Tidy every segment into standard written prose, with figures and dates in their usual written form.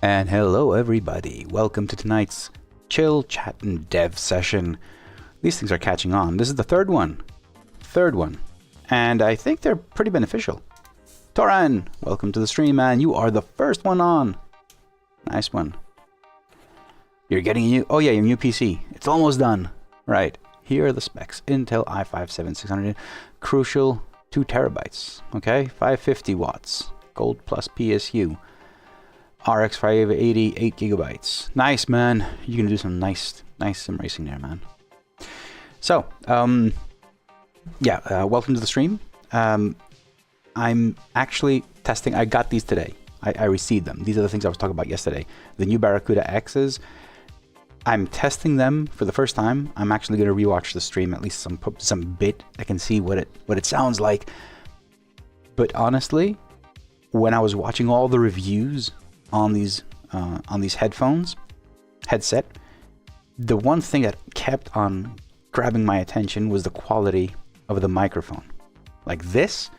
And hello everybody, welcome to tonight's chill chat and dev session. These things are catching on. This is the third one, and I think they're pretty beneficial. Toran, welcome to the stream, man. You are the first one on. Nice one. You're getting a new, oh yeah, your new PC. It's almost done. Right, here are the specs. Intel i5-7600, crucial 2 terabytes, okay, 550 watts, gold plus PSU. RX 580, 8 gigabytes. Nice, man. You can do some nice sim racing there, man. So, yeah, welcome to the stream. I'm actually testing. I got these today. I received them. These are the things I was talking about yesterday. The new Barracuda X's. I'm testing them for the first time. I'm actually going to rewatch the stream, at least some bit. I can see what it sounds like. But honestly, when I was watching all the reviews on these headset, the one thing that kept on grabbing my attention was the quality of the microphone. Like this,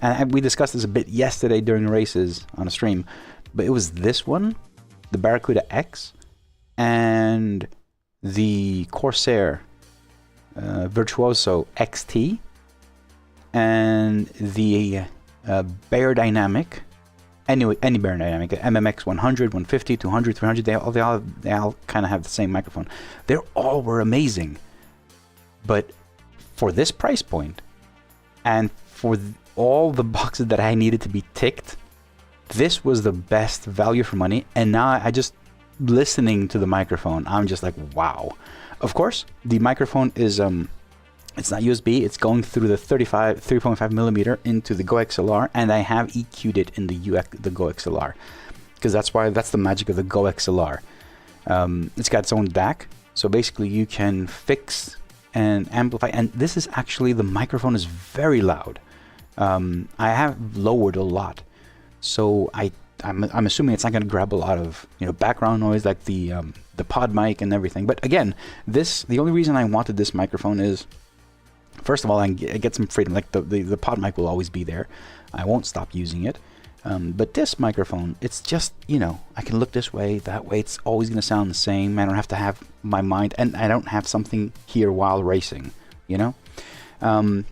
and we discussed this a bit yesterday during races on a stream, but it was this one, the Barracuda X, and the Corsair Virtuoso XT, and the Bear Dynamic. Anyway, any Bear Dynamic, MMX 100, 150, 200, 300, they all kind of have the same microphone. They all were amazing. But for this price point, and for all the boxes that I needed to be ticked, this was the best value for money. And now I just, listening to the microphone, I'm just like, wow. Of course, the microphone is, it's not USB, it's going through the 3.5 millimeter into the Go XLR, and I have EQ'd it in the Go XLR, because that's the magic of the Go XLR. It's got its own DAC, so basically you can fix and amplify, and this is actually, the microphone is very loud. I have lowered a lot, so I'm assuming it's not going to grab a lot of background noise like the pod mic and everything. But again, the only reason I wanted this microphone is, first of all, I get some freedom. Like the pod mic will always be there. I won't stop using it. But this microphone, it's just, I can look this way, that way. It's always going to sound the same. I don't have to have my mind, and I don't have something here while racing, During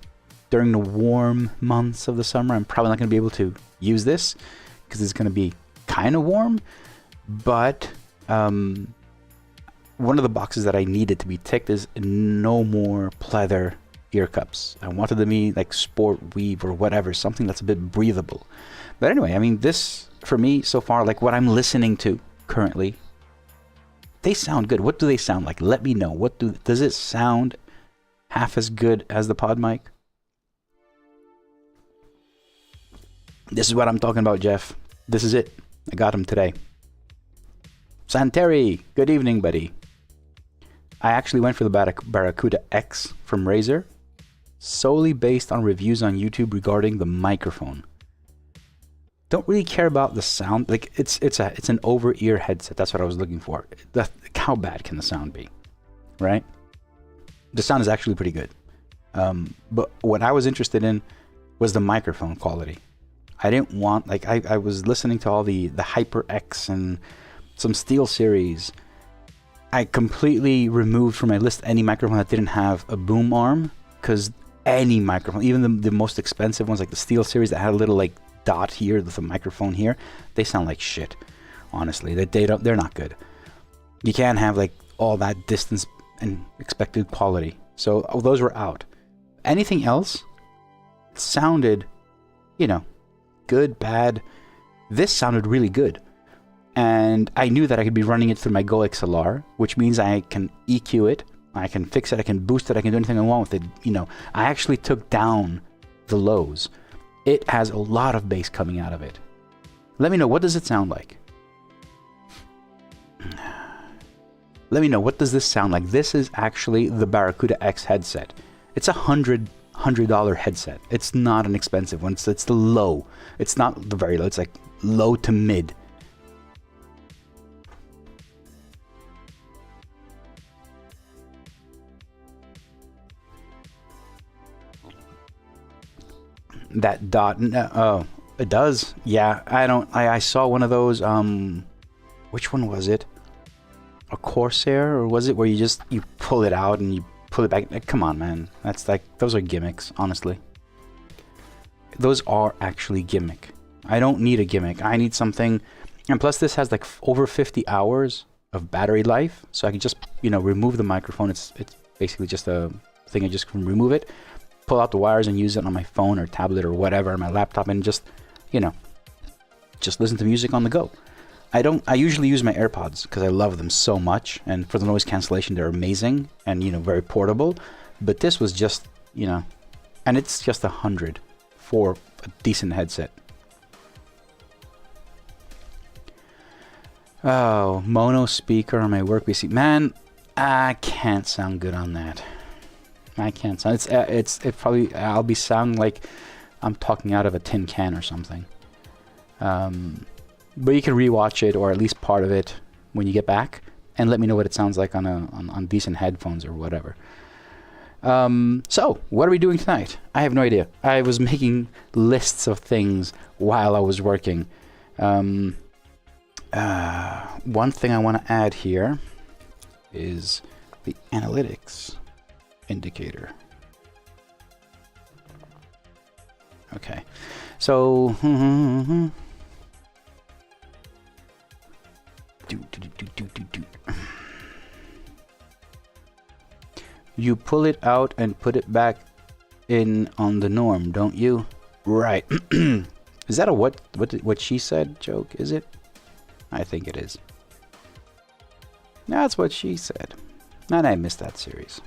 the warm months of the summer, I'm probably not going to be able to use this because it's going to be kind of warm. But one of the boxes that I needed to be ticked is no more pleather ear cups. I wanted them to be like sport weave or whatever, something that's a bit breathable. But anyway, I mean, this for me so far, like what I'm listening to currently, they sound good. What do they sound like? Let me know. Does it sound half as good as the pod mic? This is what I'm talking about, Jeff. This is it. I got him today. Santeri, good evening, buddy. I actually went for the Barracuda X from Razer, solely based on reviews on YouTube regarding the microphone. Don't really care about the sound. Like it's an over-ear headset. That's what I was looking for. How bad can the sound be, right? The sound is actually pretty good. But what I was interested in was the microphone quality. I didn't want, like, I was listening to all the HyperX and some SteelSeries. I completely removed from my list any microphone that didn't have a boom arm, because any microphone, even the most expensive ones like the SteelSeries that had a little like dot here with a microphone here, they sound like shit. Honestly, they're not good. You can't have like all that distance and expected quality. So those were out. Anything else sounded, good, bad. This sounded really good. And I knew that I could be running it through my Go XLR, which means I can EQ it, I can fix it, I can boost it, I can do anything I want with it. I actually took down the lows. It has a lot of bass coming out of it. Let me know, what does it sound like? Let me know, what does this sound like? This is actually the Barracuda X headset. It's $100 headset. It's not an expensive one. It's the low. It's not the very low. It's like low to mid. That dot. Oh, it does. Yeah, I saw one of those which one was it? A Corsair, or was it where you pull it out and you pull it back? Like, come on, man. That's like, those are gimmicks, honestly. Those are actually gimmick. I don't need a gimmick. I need something. And plus this has like over 50 hours of battery life, so I can just, you know, remove the microphone. It's basically just a thing. I just can remove it, pull out the wires, and use it on my phone or tablet or whatever, my laptop, and just, you know, just listen to music on the go. I usually use my AirPods because I love them so much, and for the noise cancellation they're amazing and, you know, very portable. But this was just, you know, and it's just 100 for a decent headset. Oh, mono speaker on my work PC. Man, I can't sound good on that. I can't sound. It probably, I'll be sounding like I'm talking out of a tin can or something. But you can rewatch it, or at least part of it, when you get back, and let me know what it sounds like on decent headphones or whatever. So what are we doing tonight? I have no idea. I was making lists of things while I was working. One thing I want to add here is the analytics indicator. Okay, so you pull it out and put it back in on the norm, don't you? Right. Is that a what she said joke? Is it? I think it is. That's what she said. And I missed that series.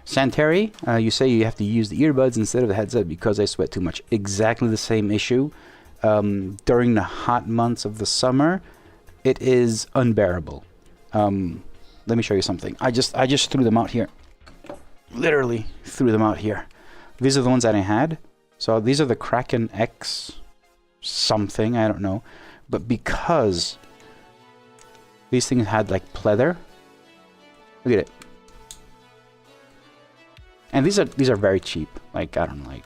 Santeri, you say you have to use the earbuds instead of the headset because I sweat too much. Exactly the same issue. During the hot months of the summer, it is unbearable. Let me show you something. I just threw them out here. Literally threw them out here. These are the ones that I had. So these are the Kraken X something, I don't know. But because these things had like pleather, look at it. And these are very cheap. Like, I don't know, like,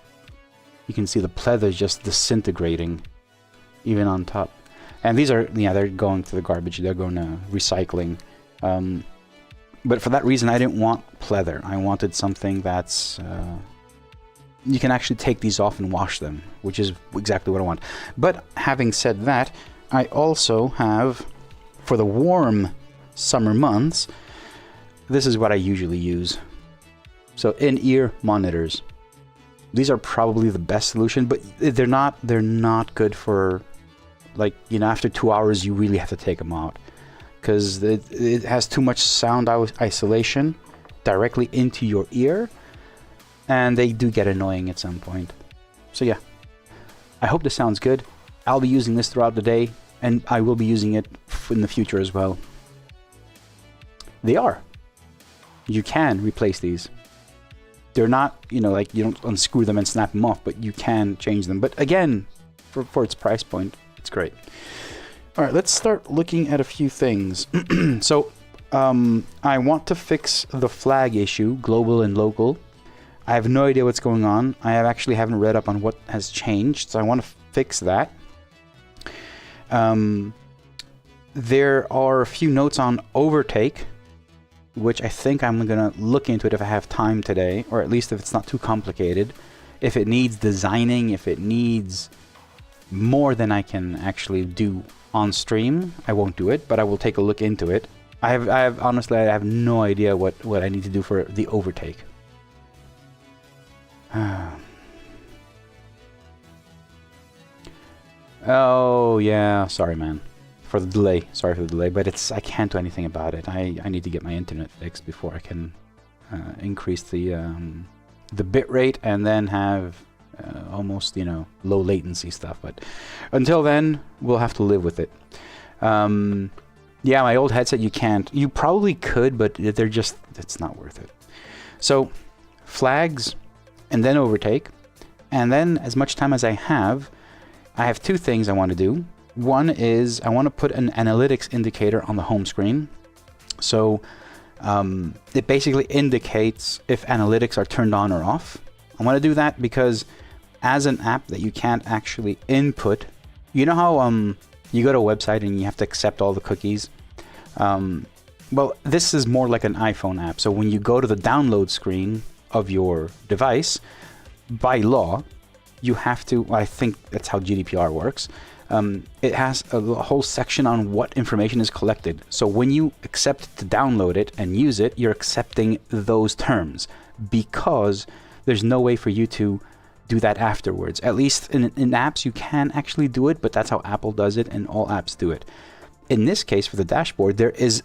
you can see the pleather just disintegrating even on top. And these are, yeah, they're going to the garbage. They're going to recycling. But for that reason, I didn't want pleather. I wanted something that's you can actually take these off and wash them, which is exactly what I want. But having said that, I also have, for the warm summer months, this is what I usually use. So in-ear monitors. These are probably the best solution, but they're not good for, like, you know, after 2 hours you really have to take them out because it has too much sound isolation directly into your ear, and they do get annoying at some point. So yeah, I hope this sounds good. I'll be using this throughout the day, and I will be using it in the future as well. They are. You can replace these. They're not, you know, like, you don't unscrew them and snap them off, but you can change them. But again, for its price point, it's great. All right, let's start looking at a few things. So I want to fix the flag issue, global and local. I have no idea what's going on. I actually haven't read up on what has changed, so I want to fix that. There are a few notes on overtake, which I think I'm going to look into it if I have time today, or at least if it's not too complicated. If it needs designing, if it needs more than I can actually do on stream, I won't do it, but I will take a look into it. Honestly, I have no idea what I need to do for the overtake. Oh yeah, sorry man, for the delay. Sorry for the delay, but I can't do anything about it. I need to get my internet fixed before I can increase the bit rate and then have almost, you know, low latency stuff. But until then, we'll have to live with it. Yeah, my old headset, you can't. You probably could, but it's not worth it. So flags, and then overtake, and then as much time as I have two things I want to do. One is I want to put an analytics indicator on the home screen. So it basically indicates if analytics are turned on or off. I want to do that because as an app that you can't actually input. You know how you go to a website and you have to accept all the cookies? Well, this is more like an iPhone app. So when you go to the download screen of your device, by law, you have to, I think that's how GDPR works. It has a whole section on what information is collected. So when you accept to download it and use it, you're accepting those terms, because there's no way for you to do that afterwards. At least in apps, you can actually do it, but that's how Apple does it, and all apps do it. In this case, for the dashboard, there is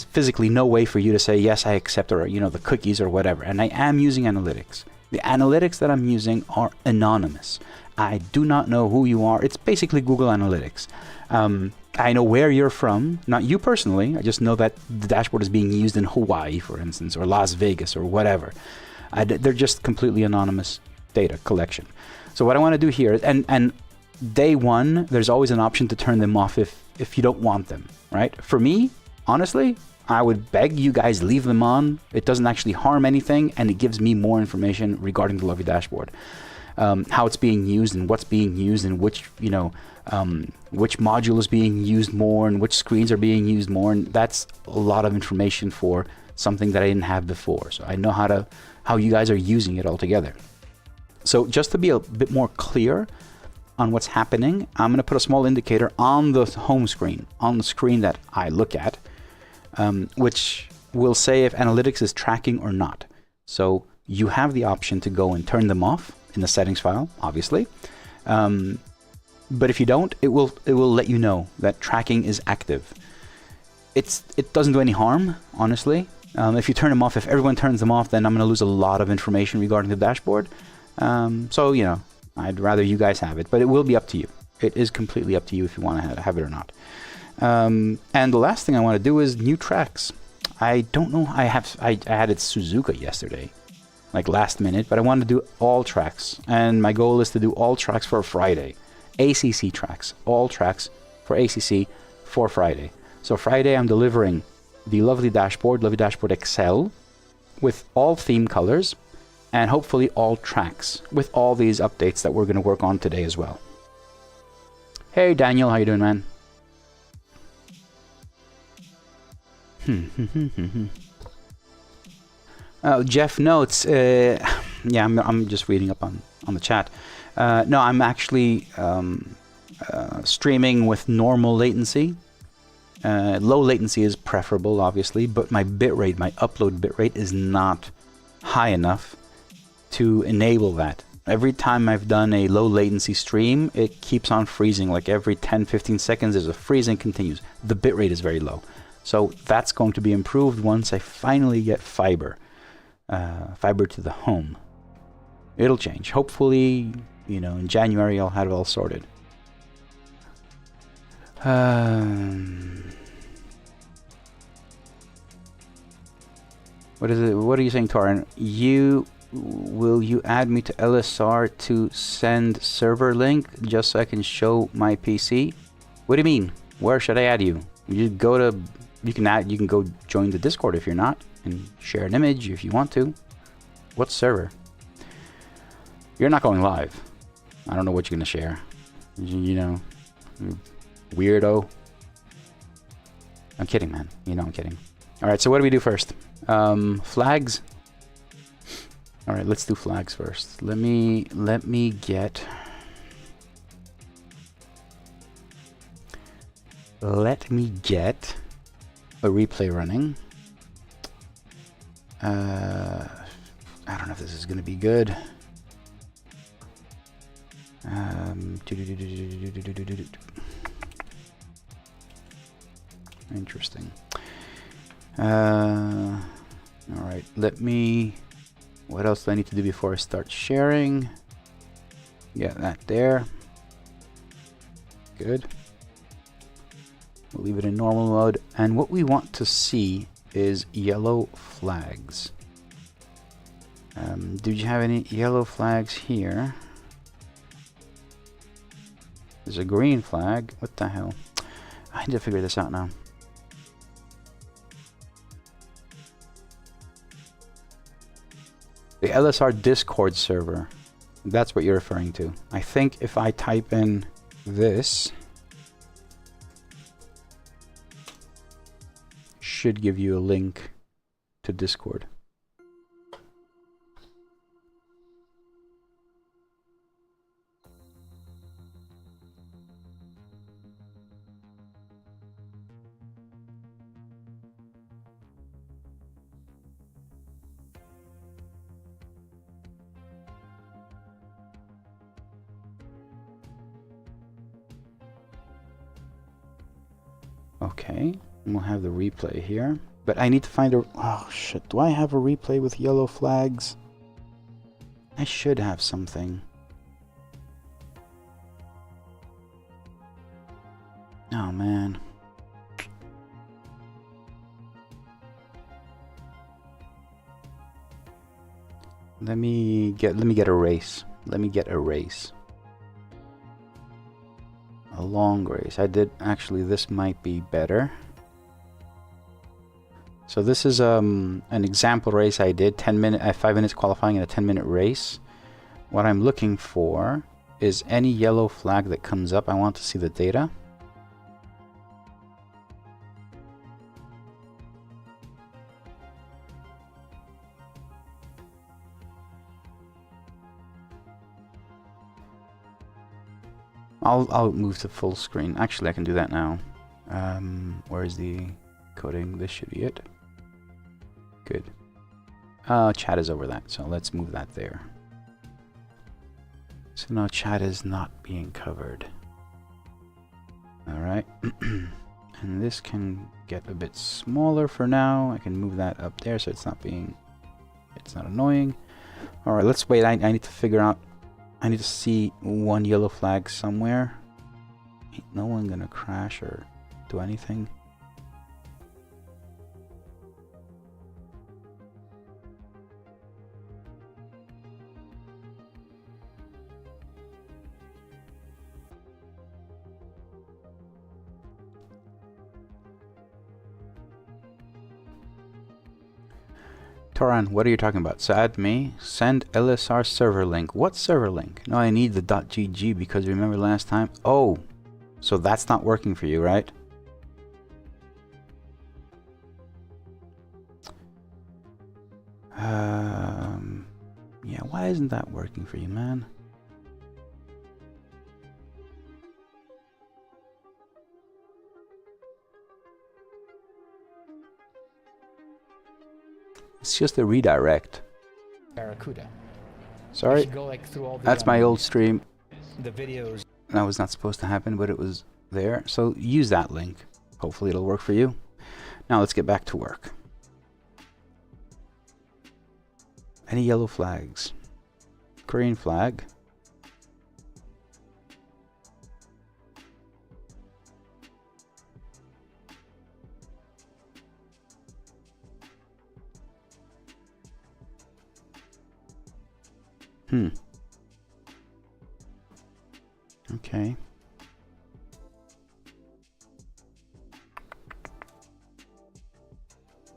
physically no way for you to say, yes, I accept, or, you know, the cookies or whatever. And I am using analytics. The analytics that I'm using are anonymous. I do not know who you are. It's basically Google Analytics. I know where you're from, not you personally. I just know that the dashboard is being used in Hawaii, for instance, or Las Vegas, or whatever. They're just completely anonymous data collection. So what I want to do here, and day one, there's always an option to turn them off if you don't want them, right? For me, honestly, I would beg you guys, leave them on. It doesn't actually harm anything, and it gives me more information regarding the lovely dashboard. How it's being used, and what's being used, and which, you know, which module is being used more, and which screens are being used more. And that's a lot of information for something that I didn't have before. So I know how you guys are using it all together. So just to be a bit more clear on what's happening, I'm going to put a small indicator on the home screen, on the screen that I look at, which will say if analytics is tracking or not. So you have the option to go and turn them off in the settings file, obviously. But if you don't, it will let you know that tracking is active. It doesn't do any harm, honestly. If you turn them off, if everyone turns them off, then I'm going to lose a lot of information regarding the dashboard. So, you know, I'd rather you guys have it, but it will be up to you. It is completely up to you if you want to have it or not. And the last thing I want to do is new tracks. I don't know. I added Suzuka yesterday, like last minute, but I wanted to do all tracks. And my goal is to do all tracks for Friday. ACC tracks, all tracks for ACC for Friday. So Friday I'm delivering the lovely dashboard XL, with all theme colors, and hopefully all tracks with all these updates that we're going to work on today as well. Hey Daniel, how you doing, man? Oh, Jeff notes. Yeah, I'm just reading up on the chat. No, I'm actually streaming with normal latency. Low latency is preferable, obviously, but my bitrate, my upload bitrate, is not high enough to enable that. Every time I've done a low latency stream, it keeps on freezing. Like every 10-15 seconds, there's a freeze and continues. The bitrate is very low. So that's going to be improved once I finally get fiber. Fiber to the home. It'll change. Hopefully, you know, in January I'll have it all sorted. What is it? What are you saying, Torin? Will you add me to LSR to send server link just so I can show my PC? What do you mean? Where should I add you? You go to, you can go join the Discord if you're not, and share an image if you want to. What server? You're not going live. I don't know what you're gonna share. You know, weirdo. I'm kidding, man. You know I'm kidding. All right, so what do we do first? Flags. All right, let's do flags first. Let me get a replay running. I don't know if this is gonna be good. Interesting. All right, what else do I need to do before I start sharing? Yeah, that there. Good. We'll leave it in normal mode. And what we want to see is yellow flags. Do you have any yellow flags here? There's a green flag. What the hell? I need to figure this out now. The LSR Discord server. That's what you're referring to. I think if I type in this, should give you a link to Discord. Okay, and we'll have the replay here. But I need to find a... Oh shit, do I have a replay with yellow flags? I should have something. Oh man. Let me get a race. Let me get a race. A long race. I did actually, this might be better. So this is an example race I did, 5 minutes qualifying in a 10-minute race. What I'm looking for is any yellow flag that comes up. I want to see the data. I'll move to full screen. Actually, I can do that now. Where is the coding? This should be it. Good. Chat is over that, so let's move that there. So now chat is not being covered. Alright. And this can get a bit smaller for now. I can move that up there so it's not annoying. Alright, let's wait. I need to figure out, I need to see one yellow flag somewhere. Ain't no one gonna crash or do anything. Toran, what are you talking about? So add me, send LSR server link. What server link? No, I need the .gg because remember last time? Oh, so that's not working for you, right? Yeah, why isn't that working for you, man? It's just a redirect. Barracuda. Sorry, Go, like, through all the, that's my old stream. the videos. That was not supposed to happen, but it was there. So use that link. Hopefully it'll work for you. Now let's get back to work. Any yellow flags? Korean flag. Okay.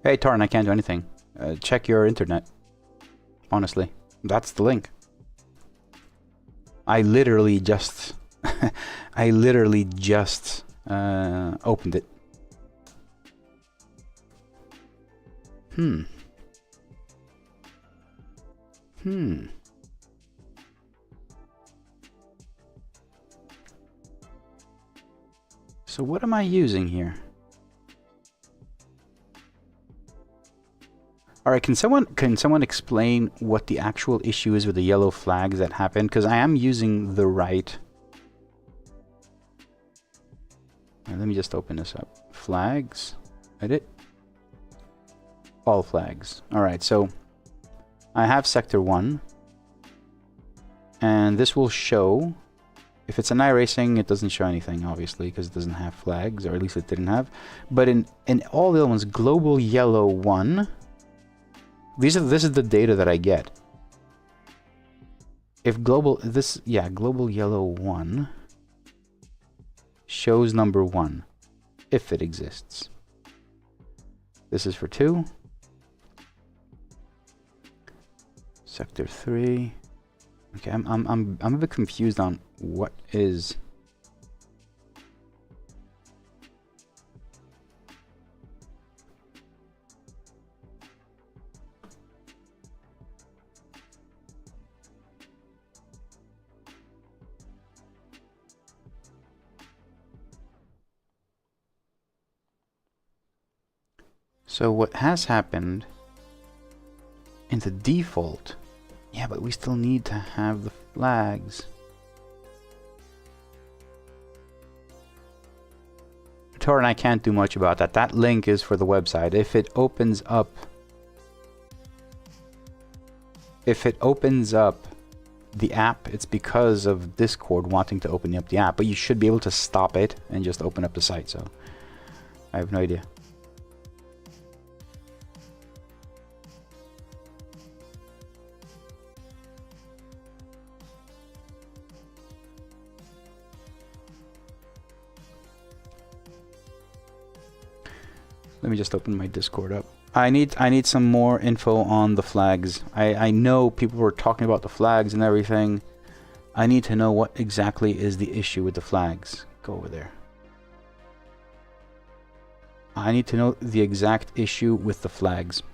Hey, Tarn, I can't do anything. Check your internet. Honestly, that's the link. I literally just... I literally just opened it. So what am I using here? All right, can someone explain what the actual issue is with the yellow flags that happen? Because I am using the right. Right, let me just open this up. Flags, edit, all flags. All right, so I have sector 1, and this will show. If it's an iRacing, it doesn't show anything, obviously, because it doesn't have flags, or at least it didn't have. But in all the other ones, global yellow 1. This is the data that I get. If global yellow 1 shows number 1, if it exists. This is for 2. Sector 3. Okay, I'm a bit confused on what is. So what has happened in the default, yeah, but we still need to have the flags. Tor and I can't do much about that. That link is for the website. If it opens up the app, it's because of Discord wanting to open up the app, but you should be able to stop it and just open up the site. So I have no idea. Let me just open my Discord up. I need some more info on the flags. I know people were talking about the flags and everything. I need to know what exactly is the issue with the flags. Go over there. I need to know the exact issue with the flags.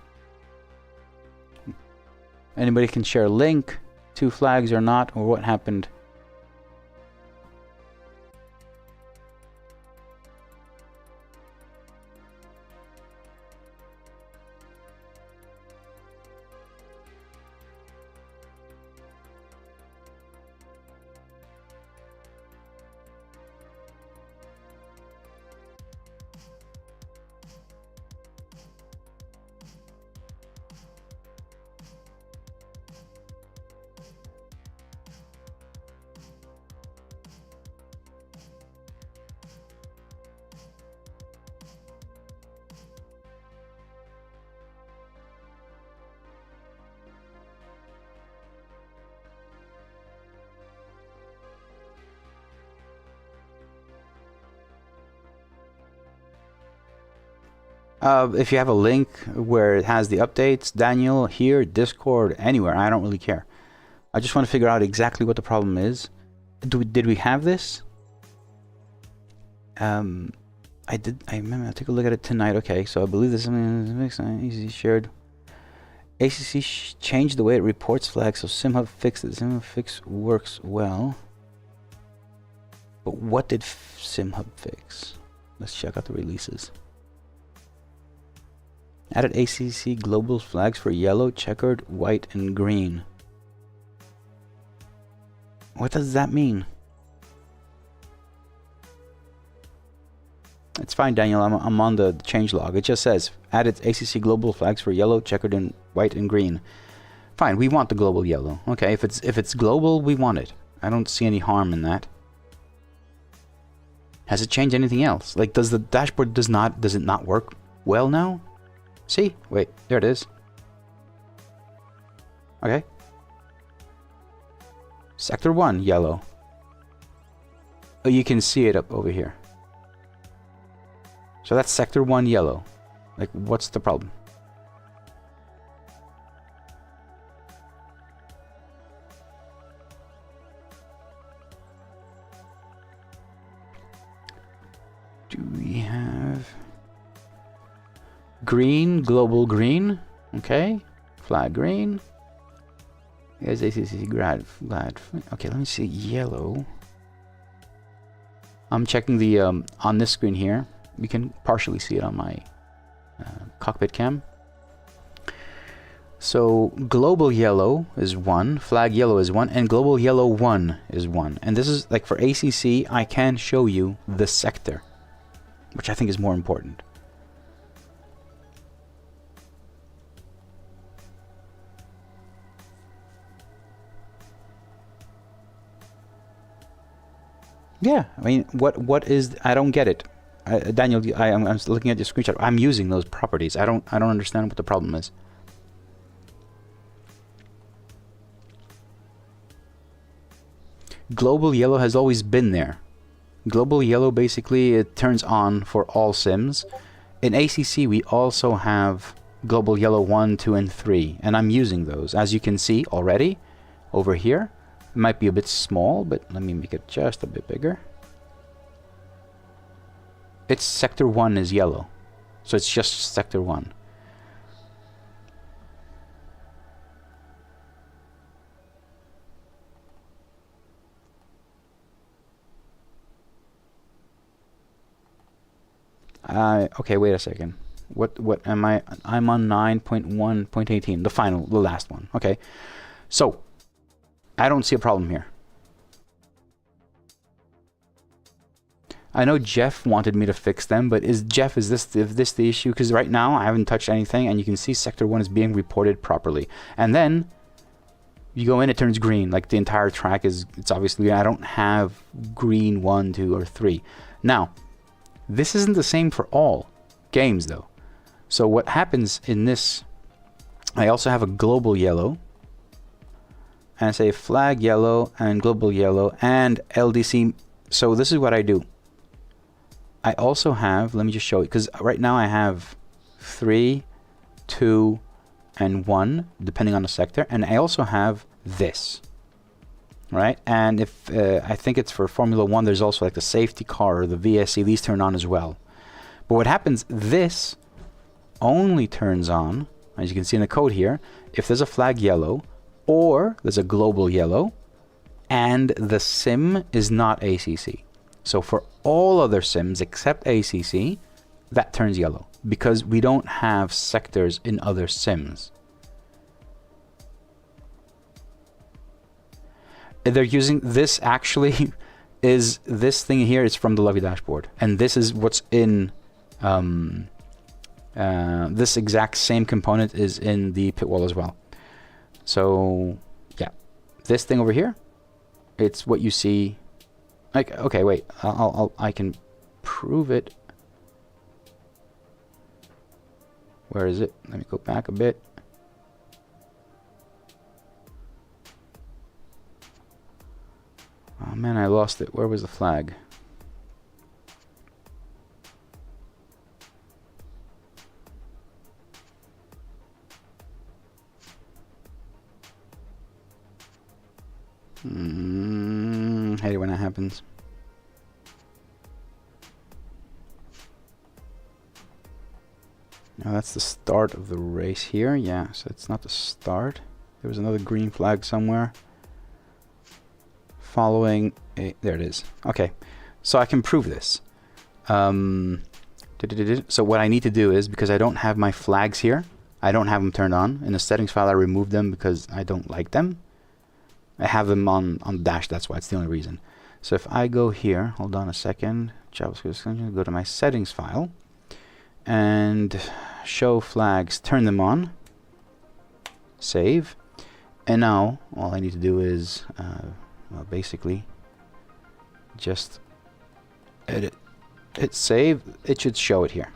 Anybody can share a link to flags or not, or what happened. If you have a link where it has the updates, Daniel, here, Discord, anywhere, I don't really care. I just want to figure out exactly what the problem is. Did we have this? I remember, I took a look at it tonight. Okay, so I believe this is something easy shared. ACC changed the way it reports flags, so SimHub fixed it. SimHub fix works well. But what did SimHub fix? Let's check out the releases. Added ACC global flags for yellow, checkered, white, and green. What does that mean? It's fine, Daniel. I'm on the change log. It just says added ACC global flags for yellow, checkered, and white and green. Fine. We want the global yellow. Okay. If it's global, we want it. I don't see any harm in that. Has it changed anything else? Like, does the dashboard does it not work well now? See? Wait, there it is. Okay. Sector 1, yellow. Oh, you can see it up over here. So that's Sector 1, yellow. Like, what's the problem? Do we have... green, global green, okay, flag green. Here's ACC glad. Okay, let me see yellow. I'm checking the on this screen here. You can partially see it on my cockpit cam. So global yellow is 1, flag yellow is 1, and global yellow 1 is 1. And this is like for ACC. I can show you the sector, which I think is more important. Yeah, I mean, what is? I don't get it, Daniel. I'm looking at your screenshot. I'm using those properties. I don't understand what the problem is. Global yellow has always been there. Global yellow basically it turns on for all sims. In ACC we also have global yellow 1, 2, and 3, and I'm using those, as you can see already over here. might be a bit small, but let me make it just a bit bigger. It's sector 1 is yellow. So it's just sector 1. Okay, wait a second. What am I? I'm on 9.1.18, the final, the last one. Okay. So, I don't see a problem here. I know Jeff wanted me to fix them, but is this the issue? Because right now I haven't touched anything, and you can see sector 1 is being reported properly. And then you go in, it turns green. Like the entire track it's obviously, I don't have green 1, 2, or 3. Now, this isn't the same for all games though. So what happens in this, I also have a global yellow, and I say flag yellow and global yellow and LDC. So this is what I do. I also have, let me just show you, because right now I have 3, 2, and 1, depending on the sector, and I also have this, right? And if I think it's for Formula 1, there's also like the safety car or the VSC, these turn on as well. But what happens, this only turns on, as you can see in the code here, if there's a flag yellow or there's a global yellow and the sim is not ACC. So for all other sims except ACC, that turns yellow because we don't have sectors in other sims. They're using this, actually is this thing here is from the Levy dashboard, and this is what's in this exact same component is in the pit wall as well. So yeah, this thing over here, it's what you see. Like, okay, wait, I can prove it. Where is it? Let me go back a bit. Oh man, I lost it. Where was the flag? Hate it when that happens. Now that's the start of the race here. Yeah, so it's not the start. There was another green flag somewhere. Following a, there it is. Okay, so I can prove this. So what I need to do is, because I don't have my flags here, I don't have them turned on. In the settings file I removed them because I don't like them. I have them on the dash, that's why, it's the only reason. So if I go here, hold on a second, JavaScript extension, go to my settings file, and show flags, turn them on, save, and now all I need to do is well, basically just edit, hit save. It should show it here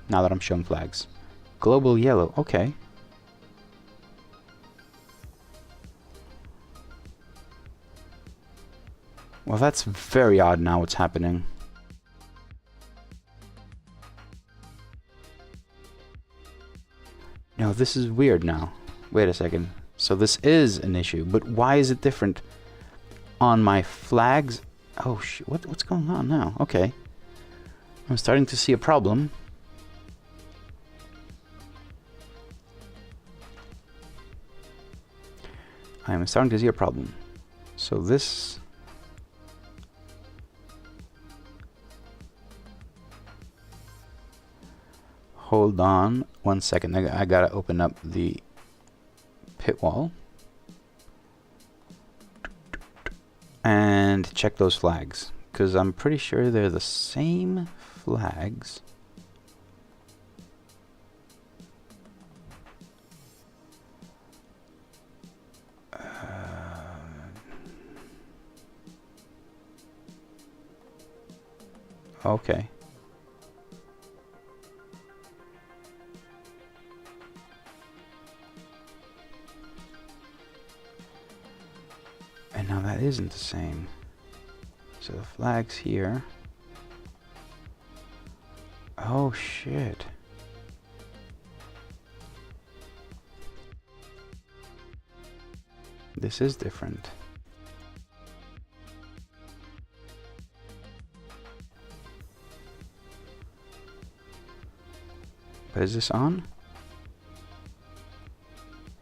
now that I'm showing flags. Global yellow, okay. Well, that's very odd now what's happening. No, this is weird now. Wait a second. So this is an issue, but why is it different on my flags? Oh, what's going on now? Okay. I'm starting to see a problem. I'm starting to see a problem. So this... Hold on 1 second. I gotta open up the pit wall and check those flags, because I'm pretty sure they're the same flags. Okay. And now that isn't the same. So the flag's here. Oh shit. This is different. But is this on?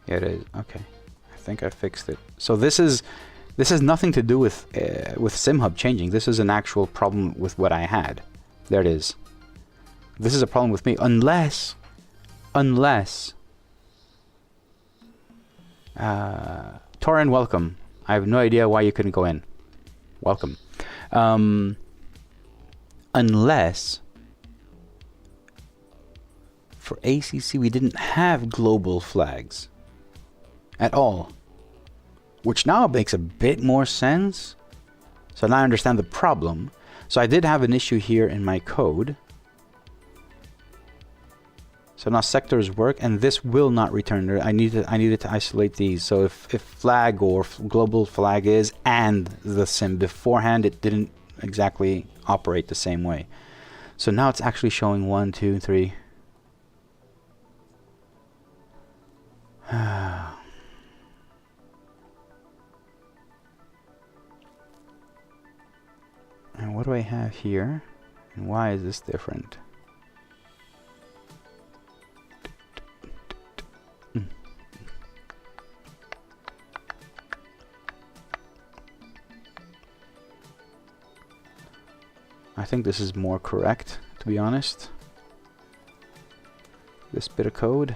Yeah, it is. Okay. I think I fixed it. So this has nothing to do with SimHub changing. This is an actual problem with what I had. There it is. This is a problem with me, unless Torin, welcome. I have no idea why you couldn't go in. Welcome. Unless for ACC we didn't have global flags at all, which now makes a bit more sense. So now I understand the problem. So I did have an issue here in my code. So now sectors work, and this will not return. I needed to isolate these. So if flag or global flag is and the sim beforehand, it didn't exactly operate the same way. So now it's actually showing 1, 2, 3. And what do I have here? And why is this different? I think this is more correct, to be honest. This bit of code.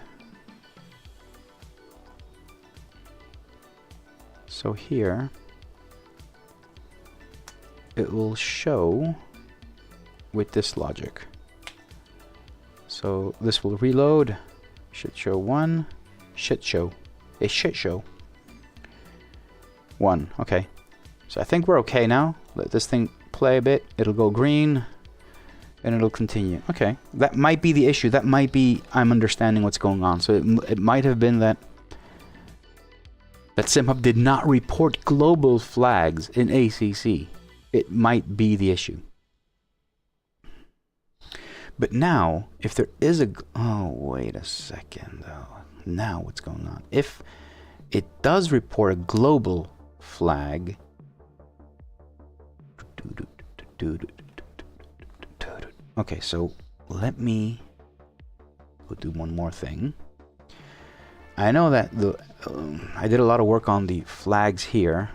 So here, it will show with this logic. So this will reload. Should show 1. Shit show. A shit show. 1. Okay. So I think we're okay now. Let this thing play a bit. It'll go green. And it'll continue. Okay. That might be the issue. That might be I'm understanding what's going on. So it might have been that SimHub did not report global flags in ACC. It might be the issue. But now, if there is a... Oh, wait a second, though. Now what's going on? If it does report a global flag... Okay, so let me go do one more thing. I know that I did a lot of work on the flags here.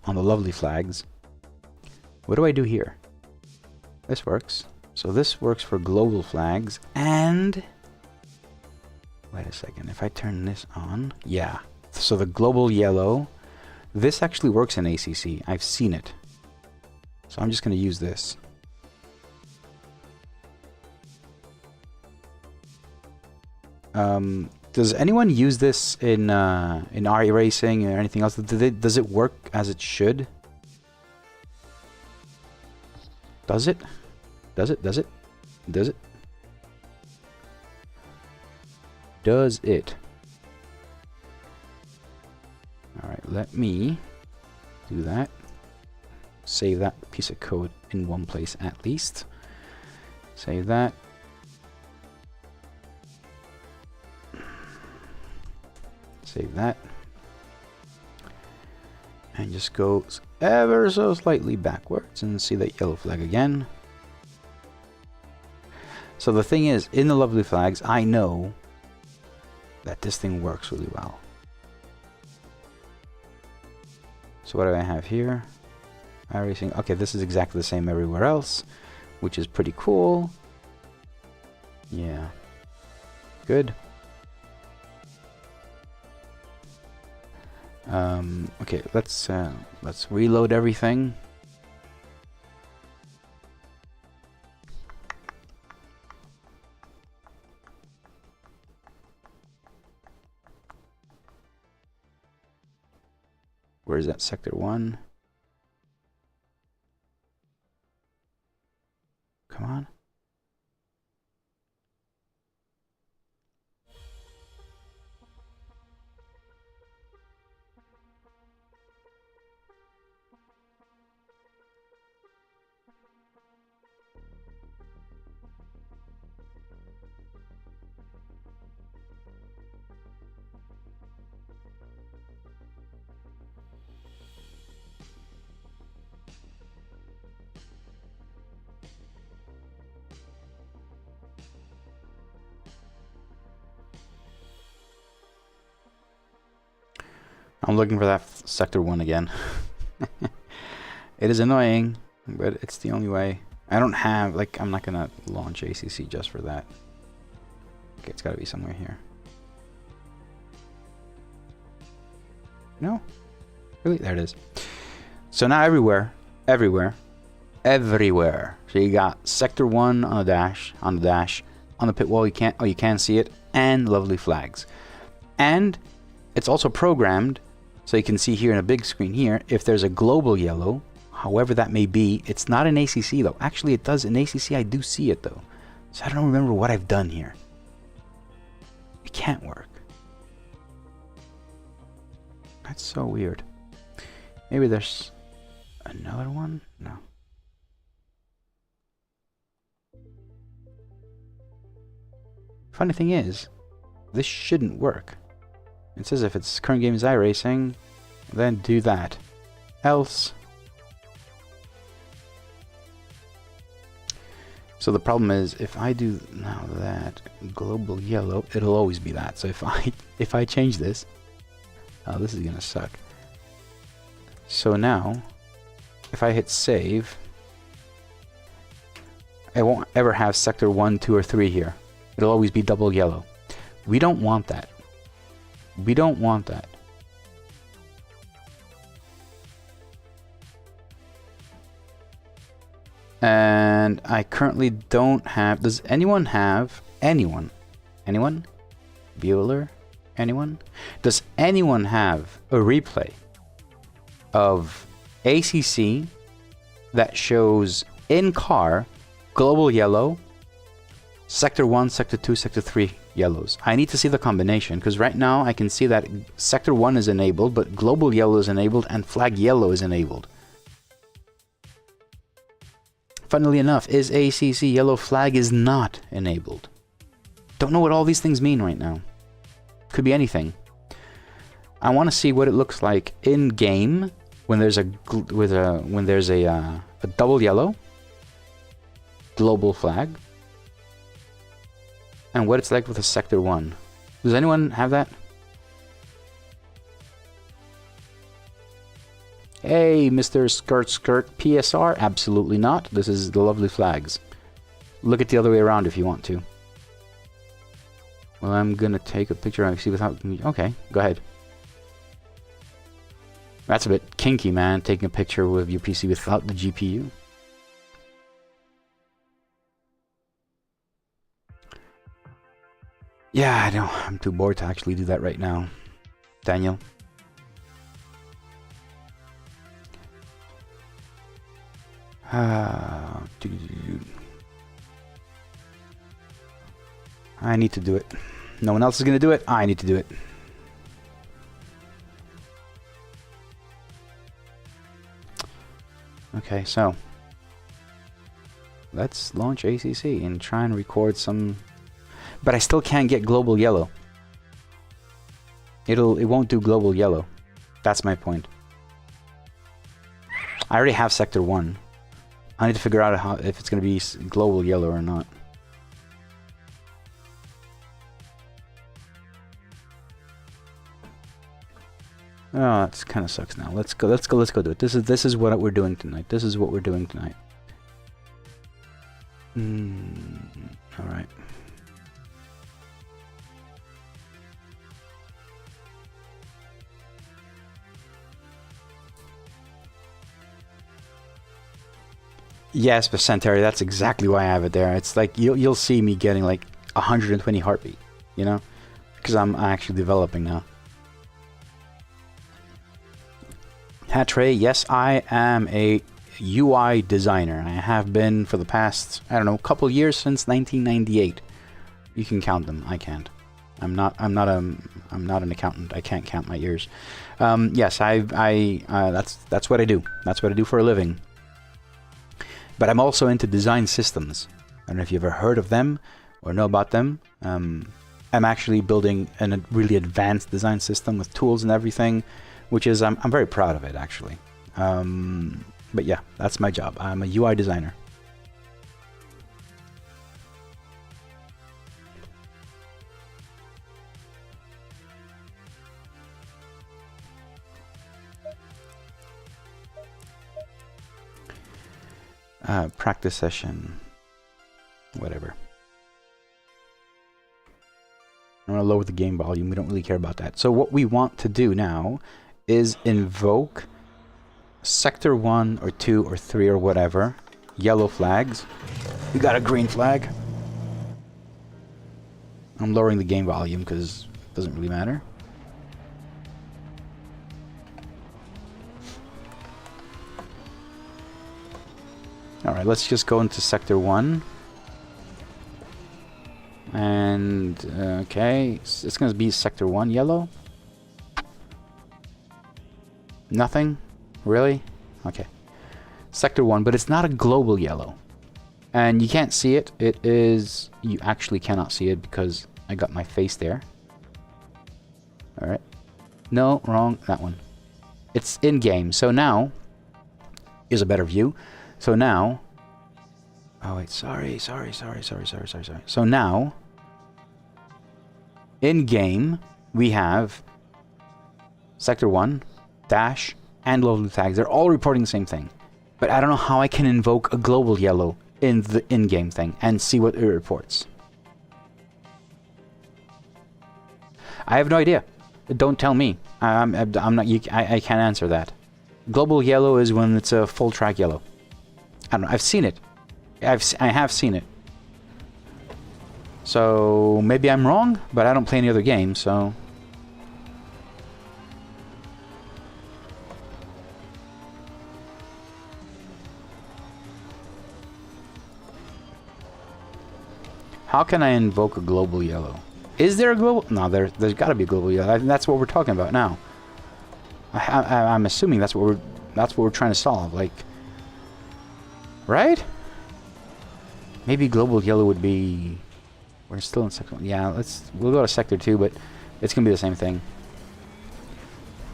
On the lovely flags. What do I do here? This works. So this works for global flags and... Wait a second. If I turn this on... Yeah. So the global yellow... This actually works in ACC. I've seen it. So I'm just going to use this. Does anyone use this in RE racing or anything else? Does it work as it should? Does it? Does it? Does it? Does it? Does it? Alright, let me do that. Save that piece of code in one place at least. Save that. Save that. And just go ever so slightly backwards and see that yellow flag again. So the thing is, in the lovely flags, I know that this thing works really well. So what do I have here? iRacing. Okay, this is exactly the same everywhere else, which is pretty cool. Yeah. Good. Okay, let's reload everything. Where is that? Sector 1. Come on. I'm looking for that sector 1 again. It is annoying, but it's the only way. I don't have, like, I'm not gonna launch ACC just for that. Okay, it's gotta be somewhere here. No? Really? There it is. So now everywhere, everywhere. So you got sector 1 on the dash, on the pit wall, you can see it, and lovely flags. And it's also programmed, so you can see here in a big screen here, if there's a global yellow, however that may be. It's not in ACC though. Actually, it does in ACC. I do see it though. So I don't remember what I've done here. It can't work. That's so weird. Maybe there's another one? No. Funny thing is, this shouldn't work. It says if it's current game is iRacing, then do that. Else. So the problem is, if I do now that global yellow, it'll always be that. So if I change this, oh, this is gonna suck. So now, if I hit save, I won't ever have sector 1, 2, or 3 here. It'll always be double yellow. We don't want that. We don't want that. And I currently don't have... Does anyone have... Anyone? Bueller? Anyone? Does anyone have a replay of ACC that shows in-car global yellow, sector 1, sector 2, sector 3 yellows? I need to see the combination, because right now I can see that sector 1 is enabled, but global yellow is enabled and flag yellow is enabled. Funnily enough, is ACC yellow flag is not enabled. Don't know what all these things mean right now. Could be anything. I want to see what it looks like in game when there's a double yellow global flag, and what it's like with a sector 1. Does anyone have that? Hey, Mr. Skirt PSR, absolutely not. This is the lovely flags. Look at the other way around if you want to. Well, I'm gonna take a picture and see without... Okay, go ahead. That's a bit kinky, man, taking a picture with your PC without the GPU. Yeah, I know. I'm too bored to actually do that right now. Daniel. I need to do it. No one else is gonna do it. I need to do it. Okay, so let's launch ACC and try and record some. But I still can't get global yellow. It won't do global yellow. That's my point. I already have sector 1. I need to figure out if it's going to be global yellow or not. Oh, that kind of sucks now. Let's go do it. This is what we're doing tonight. This is what we're doing tonight. All right. Yes, Percentary, that's exactly why I have it there. It's like you'll see me getting like 120 heartbeat, you know, because I'm actually developing now. Hatray, yes, I am a UI designer. I have been for the past, I don't know, couple years, since 1998. You can count them. I can't. I'm not an accountant. I can't count my years. Yes, that's what I do. That's what I do for a living. But I'm also into design systems. I don't know if you've ever heard of them or know about them. I'm actually building a really advanced design system with tools and everything, which is, I'm very proud of it, actually. But yeah, that's my job. I'm a UI designer. Practice session. Whatever. I'm going to lower the game volume. We don't really care about that. So what we want to do now is invoke sector 1 or 2 or 3 or whatever. Yellow flags. We got a green flag. I'm lowering the game volume because it doesn't really matter. Alright, let's just go into sector 1. And, okay, it's going to be sector 1 yellow. Nothing? Really? Okay. Sector 1, but it's not a global yellow. And you can't see it. It is... You actually cannot see it because I got my face there. Alright. No, wrong. That one. It's in-game. So now... Here's a better view. So now... Oh, wait. Sorry. So now... In-game, we have... Sector 1, dash, and lovely tags. They're all reporting the same thing. But I don't know how I can invoke a global yellow in the in-game thing and see what it reports. I have no idea. Don't tell me. I'm not. I can't answer that. Global yellow is when it's a full track yellow. I don't know. I've seen it. I have seen it. So maybe I'm wrong, but I don't play any other game, so. How can I invoke a global yellow? Is there a global? No, there's got to be a global yellow. I think that's what we're talking about now. I'm assuming that's what we're trying to solve. Like, right? Maybe global yellow would be. We're still in sector 1. Yeah, we'll go to sector 2, but it's gonna be the same thing.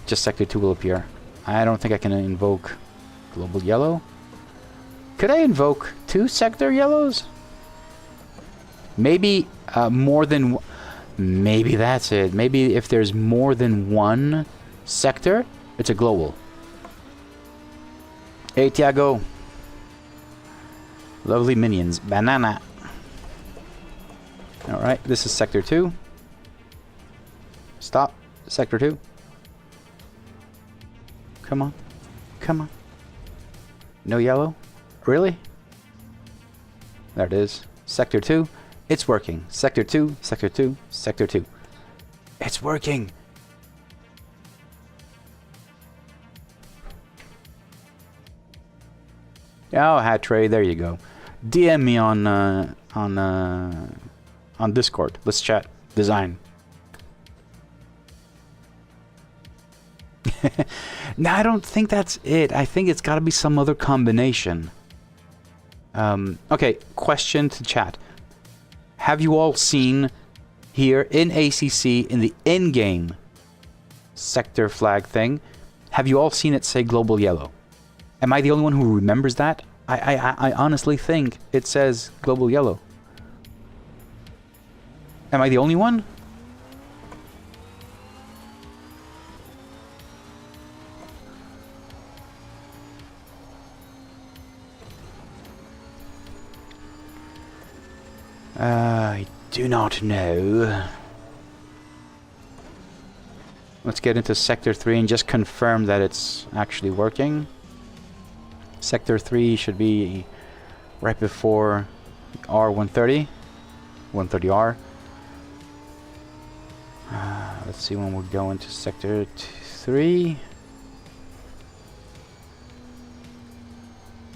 Just sector 2 will appear. I don't think I can invoke global yellow. Could I invoke 2 sector yellows? Maybe more than... Maybe that's it. Maybe if there's more than one sector, it's a global. Hey, Tiago. Lovely minions. Banana. Alright, this is sector 2. Stop. Sector 2. Come on. Come on. No yellow? Really? There it is. Sector 2. It's working. Sector 2, Sector 2, Sector 2. It's working. Oh, Hat Tray, there you go. DM me on Discord. Let's chat. Design. No, I don't think that's it. I think it's got to be some other combination. Okay, question to chat. Have you all seen here in ACC, in the in-game sector flag thing, have you all seen it say global yellow? Am I the only one who remembers that? I honestly think it says global yellow. Am I the only one? I do not know. Let's get into Sector 3 and just confirm that it's actually working. Sector 3 should be right before R130. 130R. Let's see when we're going to Sector 3.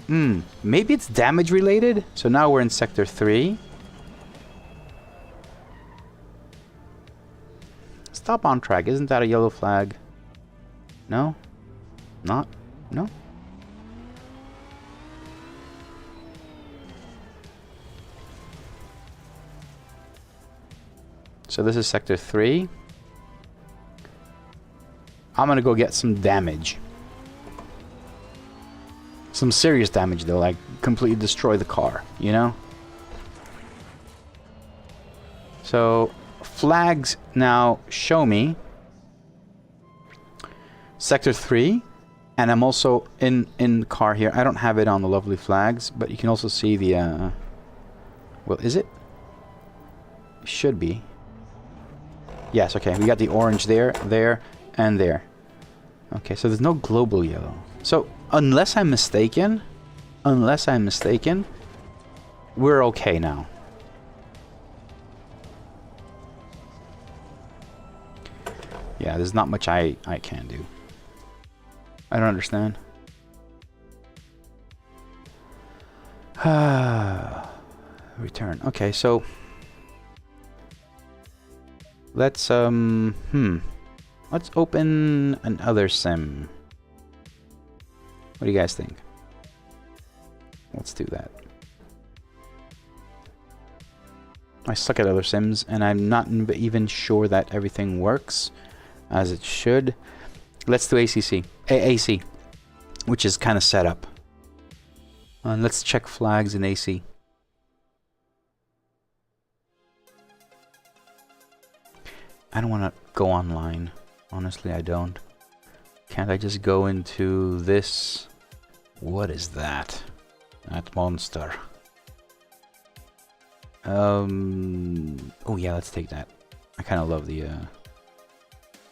Maybe it's damage related? So now we're in Sector 3. Stop on track. Isn't that a yellow flag? No? Not? No? So this is Sector 3. I'm gonna go get some damage. Some serious damage though, like completely destroy the car, you know? So flags now show me Sector 3 And I'm also in the car here. I don't have it on the lovely flags, but you can also see the well, is it? Should be. Yes, okay. We got the orange there, there, and there. Okay, so there's no global yellow. So, unless I'm mistaken, we're okay now. Yeah, there's not much I can do. I don't understand. Return. Okay, so let's let's open another sim. What do you guys think? Let's do that. I suck at other sims, and I'm not even sure that everything works as it should. Let's do AC, which is kind of set up. And let's check flags in AC. I don't want to go online. Honestly, I don't. Can't I just go into this? What is that? That monster. Oh yeah, let's take that. I kind of love the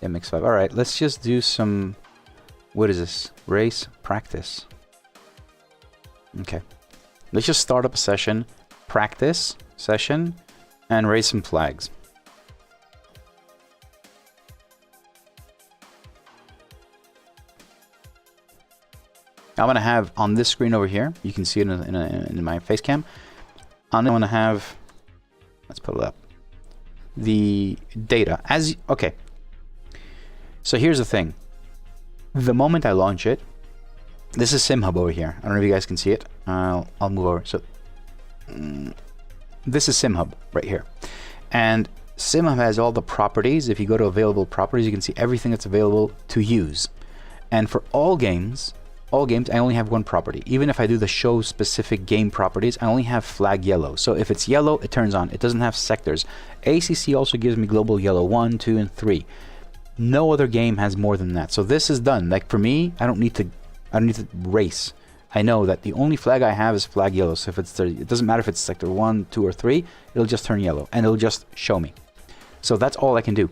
MX5. Alright, let's just do some... What is this? Race practice. Okay. Let's just start up a session, practice session, and raise some flags. I'm going to have on this screen over here, you can see it in my face cam. I'm going to have, let's pull it up, the data. Okay. So here's the thing. The moment I launch it, this is SimHub over here. I don't know if you guys can see it. I'll move over. So this is SimHub right here. And SimHub has all the properties. If you go to available properties, you can see everything that's available to use. And for all games, I only have one property. Even if I do the show specific game properties, I only have flag yellow. So if it's yellow, it turns on. It doesn't have sectors. ACC also gives me global yellow 1, 2, and 3. No other game has more than that. So this is done. Like for me, I don't need to race. I know that the only flag I have is flag yellow. So if it's it doesn't matter if it's sector 1, 2, or 3, it'll just turn yellow and it'll just show me. So that's all I can do.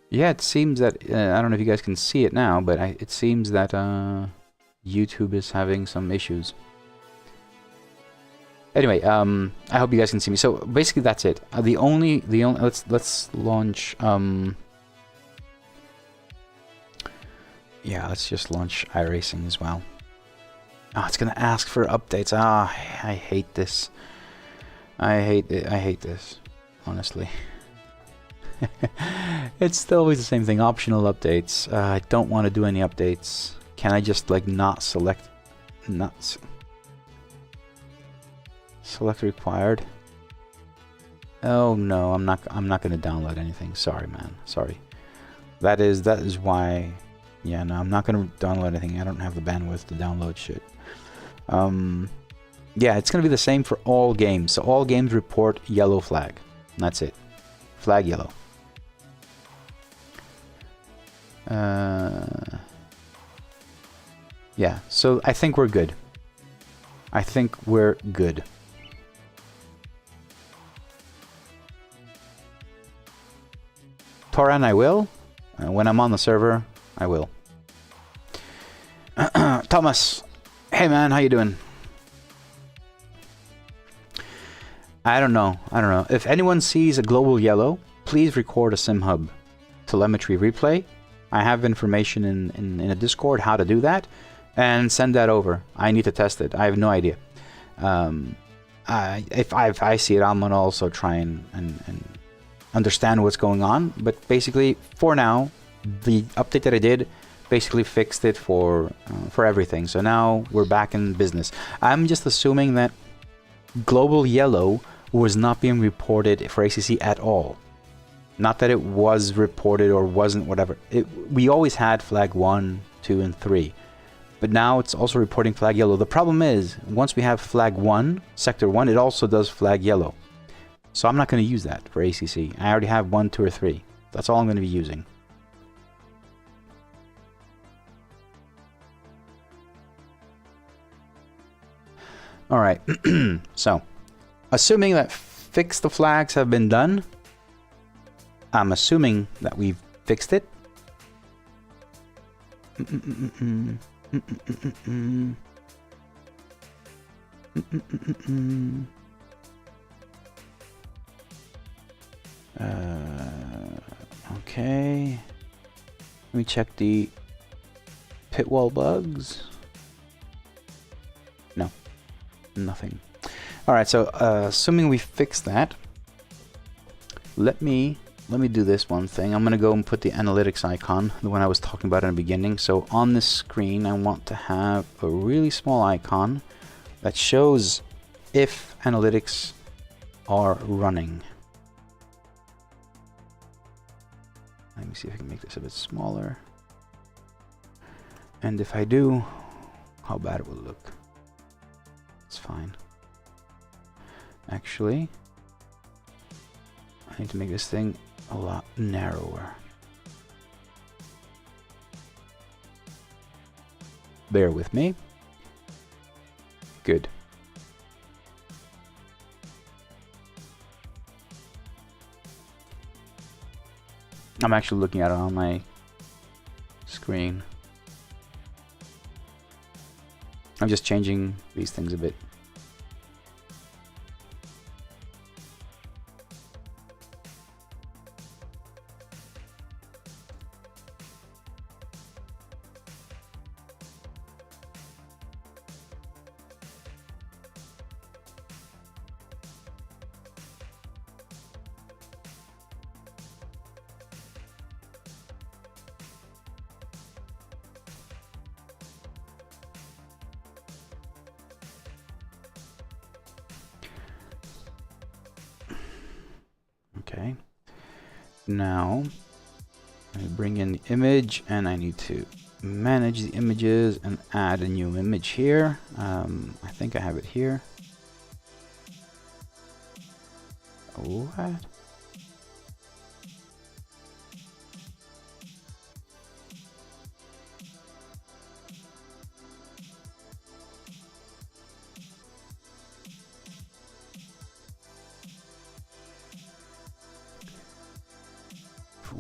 Yeah, it seems that, I don't know if you guys can see it now, but it seems that YouTube is having some issues. Anyway, I hope you guys can see me. So basically that's it. Let's launch, yeah, let's just launch iRacing as well. Oh, it's gonna ask for updates. Ah, I hate this. I hate this, honestly. It's still always the same thing. Optional updates. I don't want to do any updates. Can I just like not select? Select required. Oh no, I'm not going to download anything. Sorry, man. Sorry. That is why. Yeah, no, I'm not going to download anything. I don't have the bandwidth to download shit. Yeah, it's going to be the same for all games. So all games report yellow flag. And that's it. Flag yellow. Yeah, so I think we're good. I think we're good. Toran, I will. When I'm on the server, I will. Thomas, hey man, how you doing? I don't know. If anyone sees a global yellow, please record a SimHub telemetry replay. I have information in a Discord how to do that, and send that over. I need to test it. I have no idea. If I see it, I'm gonna also try and understand what's going on. But basically, for now, the update that I did basically fixed it for everything. So now we're back in business. I'm just assuming that global yellow was not being reported for ACC at all. Not that it was reported or wasn't, whatever. We always had flag 1, 2, and 3. But now it's also reporting flag yellow. The problem is, once we have flag 1, sector 1, it also does flag yellow. So I'm not going to use that for ACC. I already have 1, 2, or 3. That's all I'm going to be using. Alright, so, assuming that fix the flags have been done, I'm assuming that we've fixed it. Okay. Let me check the pit wall bugs. No, nothing. All right, so assuming we fixed that, let me do this one thing. I'm gonna go and put the analytics icon, the one I was talking about in the beginning. So on this screen, I want to have a really small icon that shows if analytics are running. Let me see if I can make this a bit smaller. And if I do, how bad it will look. It's fine. Actually, I need to make this thing a lot narrower. Bear with me. Good. I'm actually looking at it on my screen. I'm just changing these things a bit. Okay, now I bring in the image and I need to manage the images and add a new image here. I think I have it here. What?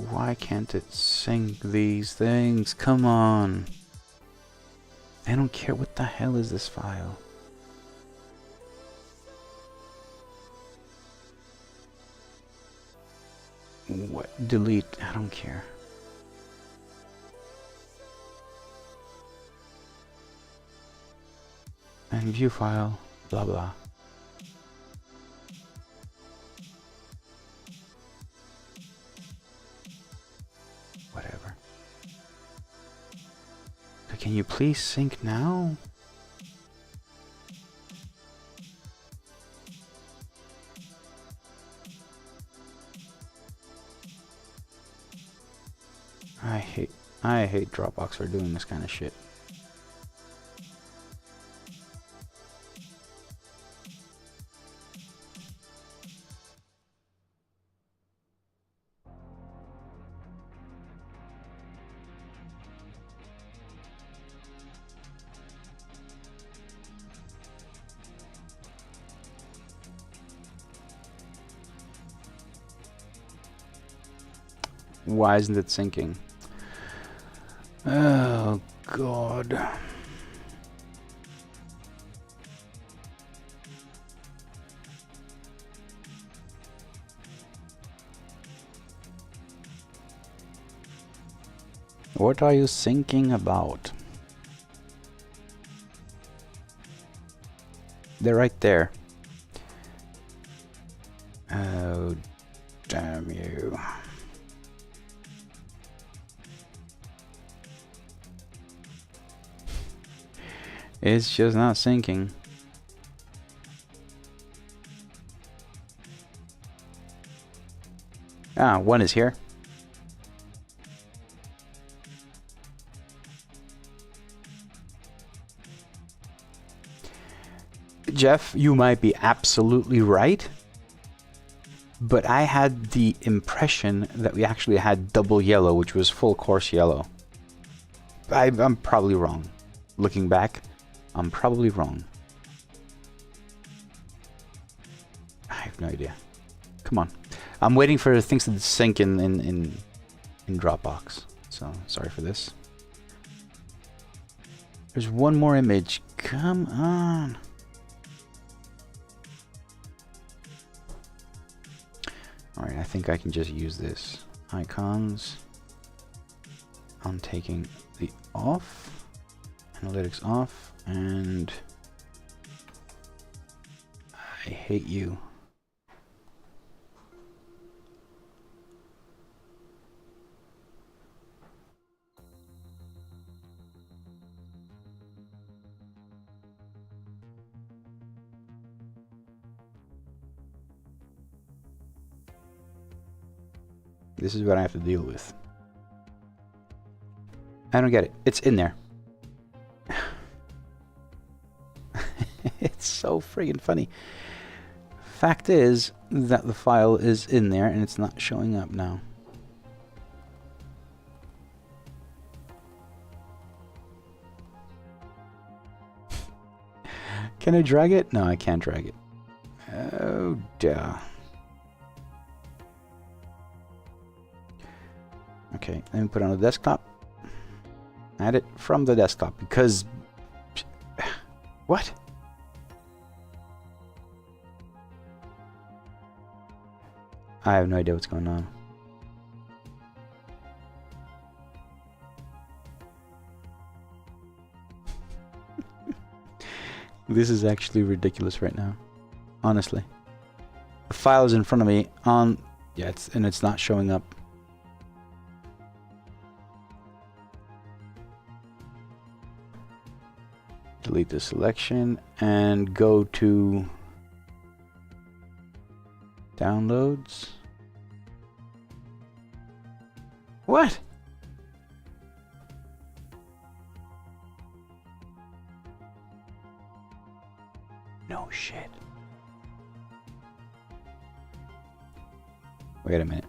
Why can't it sync these things? Come on. I don't care. What the hell is this file? What? Delete. I don't care. And view file. Blah blah. Whatever. Can you please sync now? I hate Dropbox for doing this kind of shit. Why isn't it syncing? Oh God. What are you syncing about? They're right there. Oh, damn you. It's just not syncing. Ah, one is here. Jeff, you might be absolutely right, but I had the impression that we actually had double yellow, which was full course yellow. I'm probably wrong. Looking back, I'm probably wrong. I have no idea. Come on. I'm waiting for things to sync in Dropbox. So, sorry for this. There's one more image. Come on. Alright, I think I can just use this. Icons. I'm taking the off. Analytics off. And I hate you. This is what I have to deal with. I don't get it. It's in there. It's so friggin' funny. Fact is that the file is in there and it's not showing up now. Can I drag it? No, I can't drag it. Oh, duh. Okay, let me put it on the desktop. Add it from the desktop because... What? I have no idea what's going on. This is actually ridiculous right now. Honestly. The file is in front of me on... Yeah, it's not showing up. Delete the selection and go to downloads. What? No shit. Wait a minute.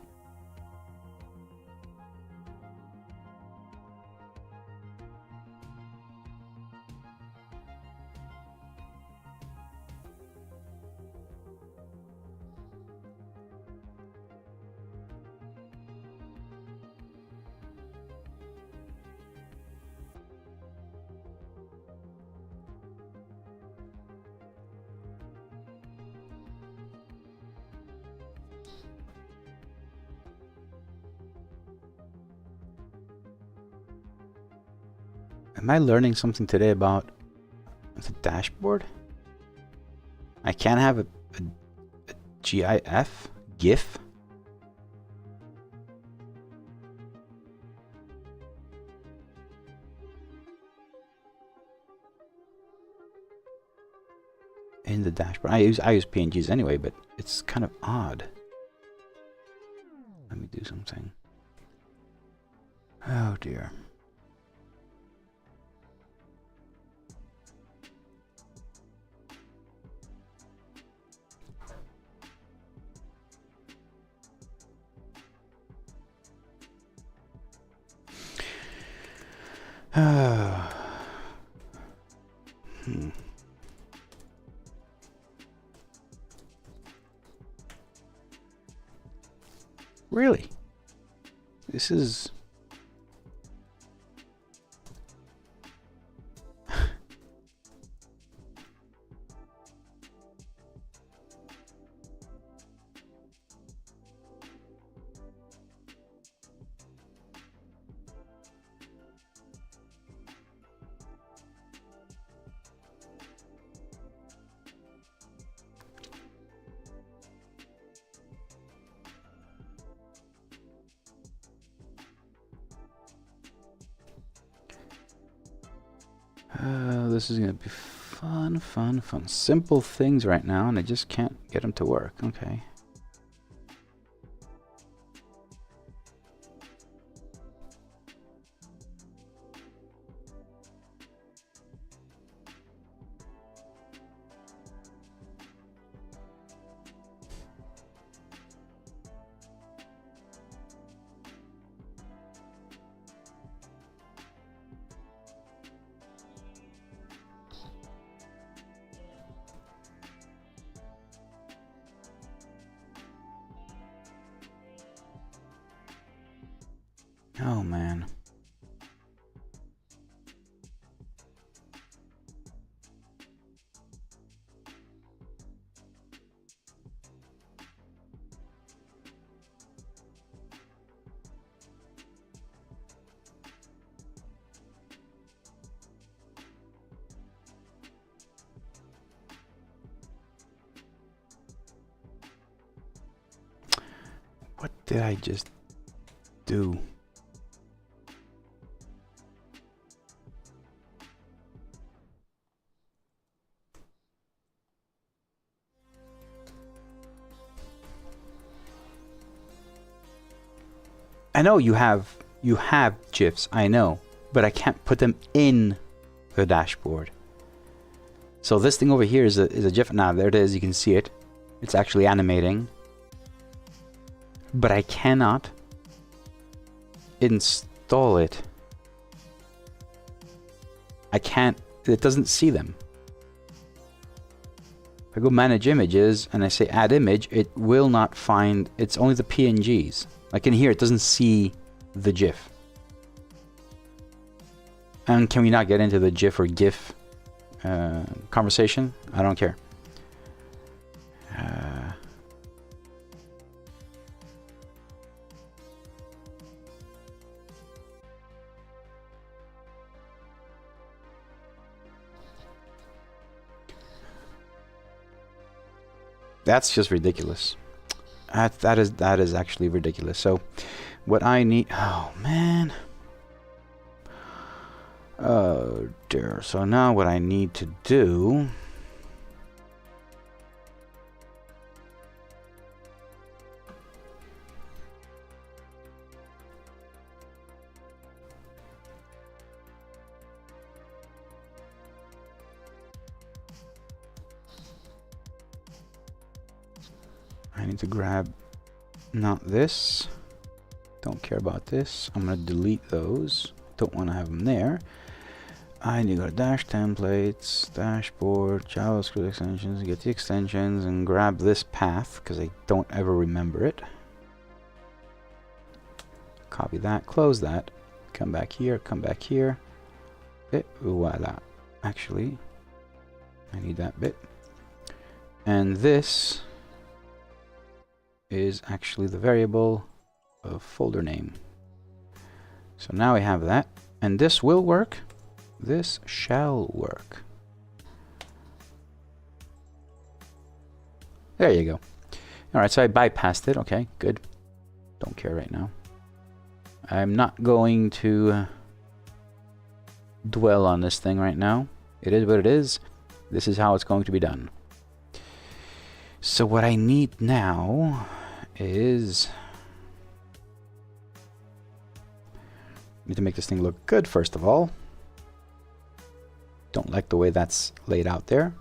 Am I learning something today about the dashboard? I can't have a GIF? In the dashboard. I use PNGs anyway, but it's kind of odd. Let me do something. Oh dear. Really? This is... this is gonna be fun. Simple things right now, and I just can't get them to work. Okay. Oh man. What did I just do? I know you have GIFs, I know, but I can't put them in the dashboard. So this thing over here is a GIF. Now there it is, you can see it. It's actually animating. But I cannot install it. I can't, it doesn't see them. If I go manage images and I say add image, it will not find, it's only the PNGs. Like in here, it doesn't see the GIF. And can we not get into the GIF or GIF conversation? I don't care. That's just ridiculous. That is actually ridiculous. So what I need, oh man, oh dear. So now what I need to do, I need to grab not this, don't care about this, I'm going to delete those, don't want to have them there. I need to go to dash templates, dashboard, JavaScript extensions, get the extensions and grab this path because I don't ever remember it. Copy that, close that, come back here, et voila. Actually, I need that bit. And this is actually the variable of folder name. So now we have that, and this will work. This shall work. There you go. Alright, so I bypassed it. Okay, good. Don't care right now. I'm not going to dwell on this thing right now. It is what it is. This is how it's going to be done. So what I need now is, need to make this thing look good first of all. Don't like the way that's laid out there.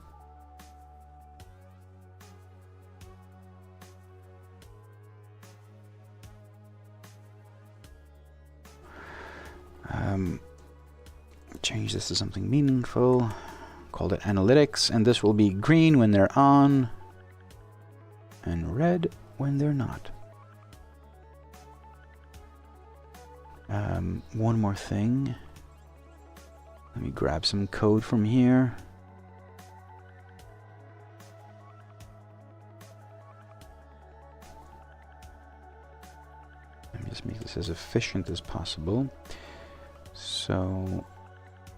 Change this to something meaningful. Called it analytics, and this will be green when they're on and red when they're not. One more thing. Let me grab some code from here. Let me just make this as efficient as possible. So,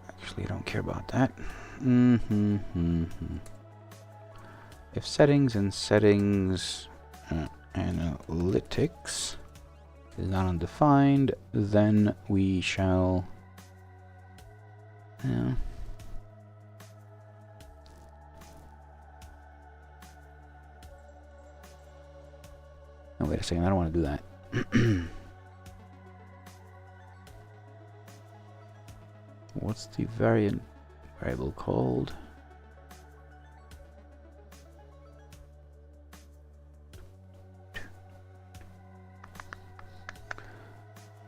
actually I don't care about that. If settings and settings analytics is not undefined, then we shall oh wait a second, I don't want to do that. What's the variable called?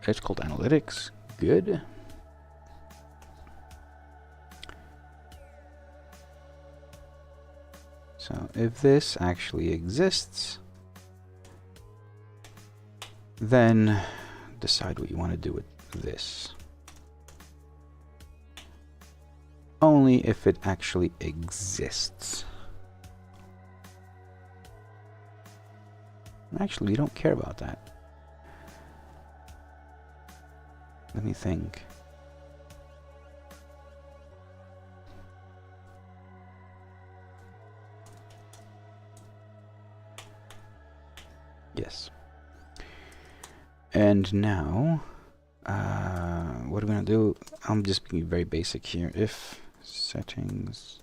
It's called analytics. Good. So if this actually exists, then decide what you want to do with this. Only if it actually exists. Actually, we don't care about that. Let me think. Yes. And now, what are we gonna do? I'm just being very basic here. If settings.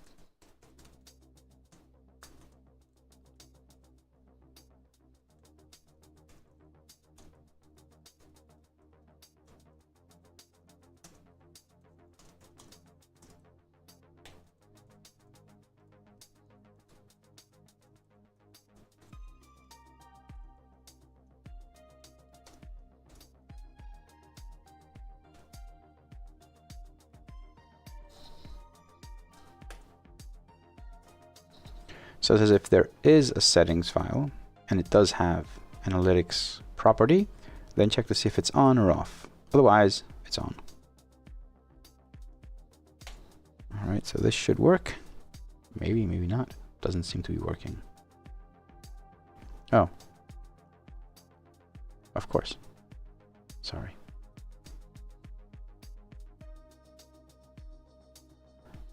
So it says if there is a settings file and it does have analytics property, then check to see if it's on or off. Otherwise, it's on. Alright, so this should work. Maybe, maybe not. Doesn't seem to be working. Oh. Of course. Sorry.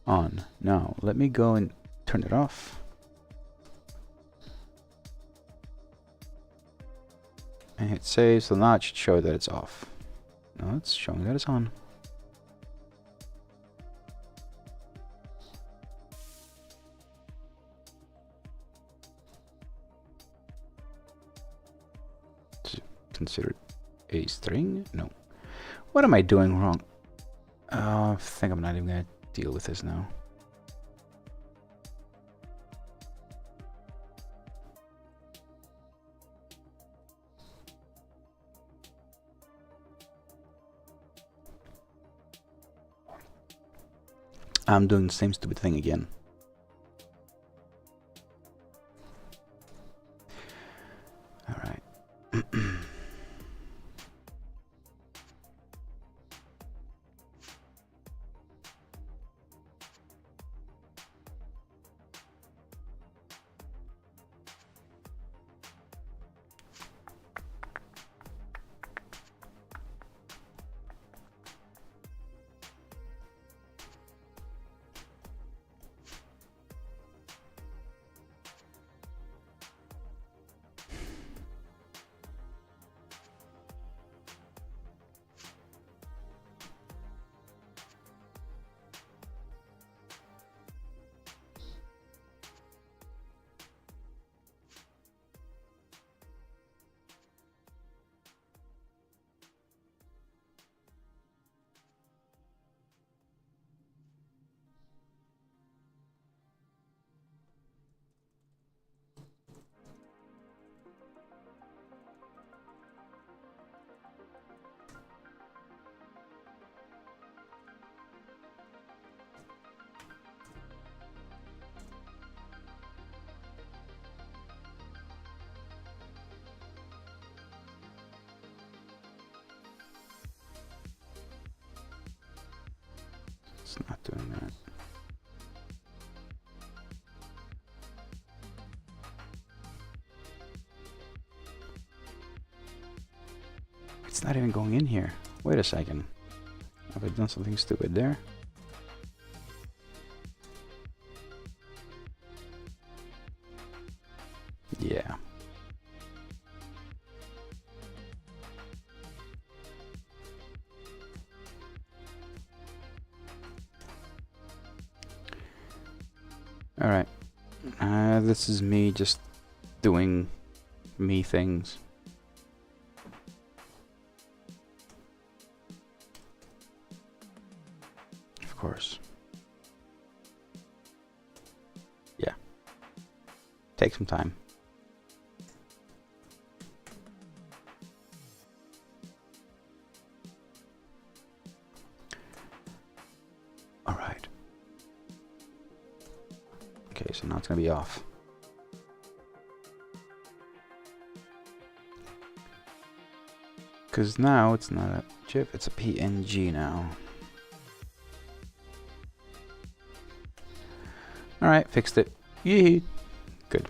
On. Now, let me go and turn it off. And hit save, so now it should show that it's off. No, it's showing that it's on. Considered a string? No. What am I doing wrong? I think I'm not even gonna deal with this now. I'm doing the same stupid thing again. All right. It's not doing that. It's not even going in here. Wait a second. Have I done something stupid there? Yeah. All right. This is me just doing me things. Of course. Yeah. Take some time. All right. Okay, so now it's going to be off. Because now it's not a GIF, it's a PNG now. Alright, fixed it. Yee! Good.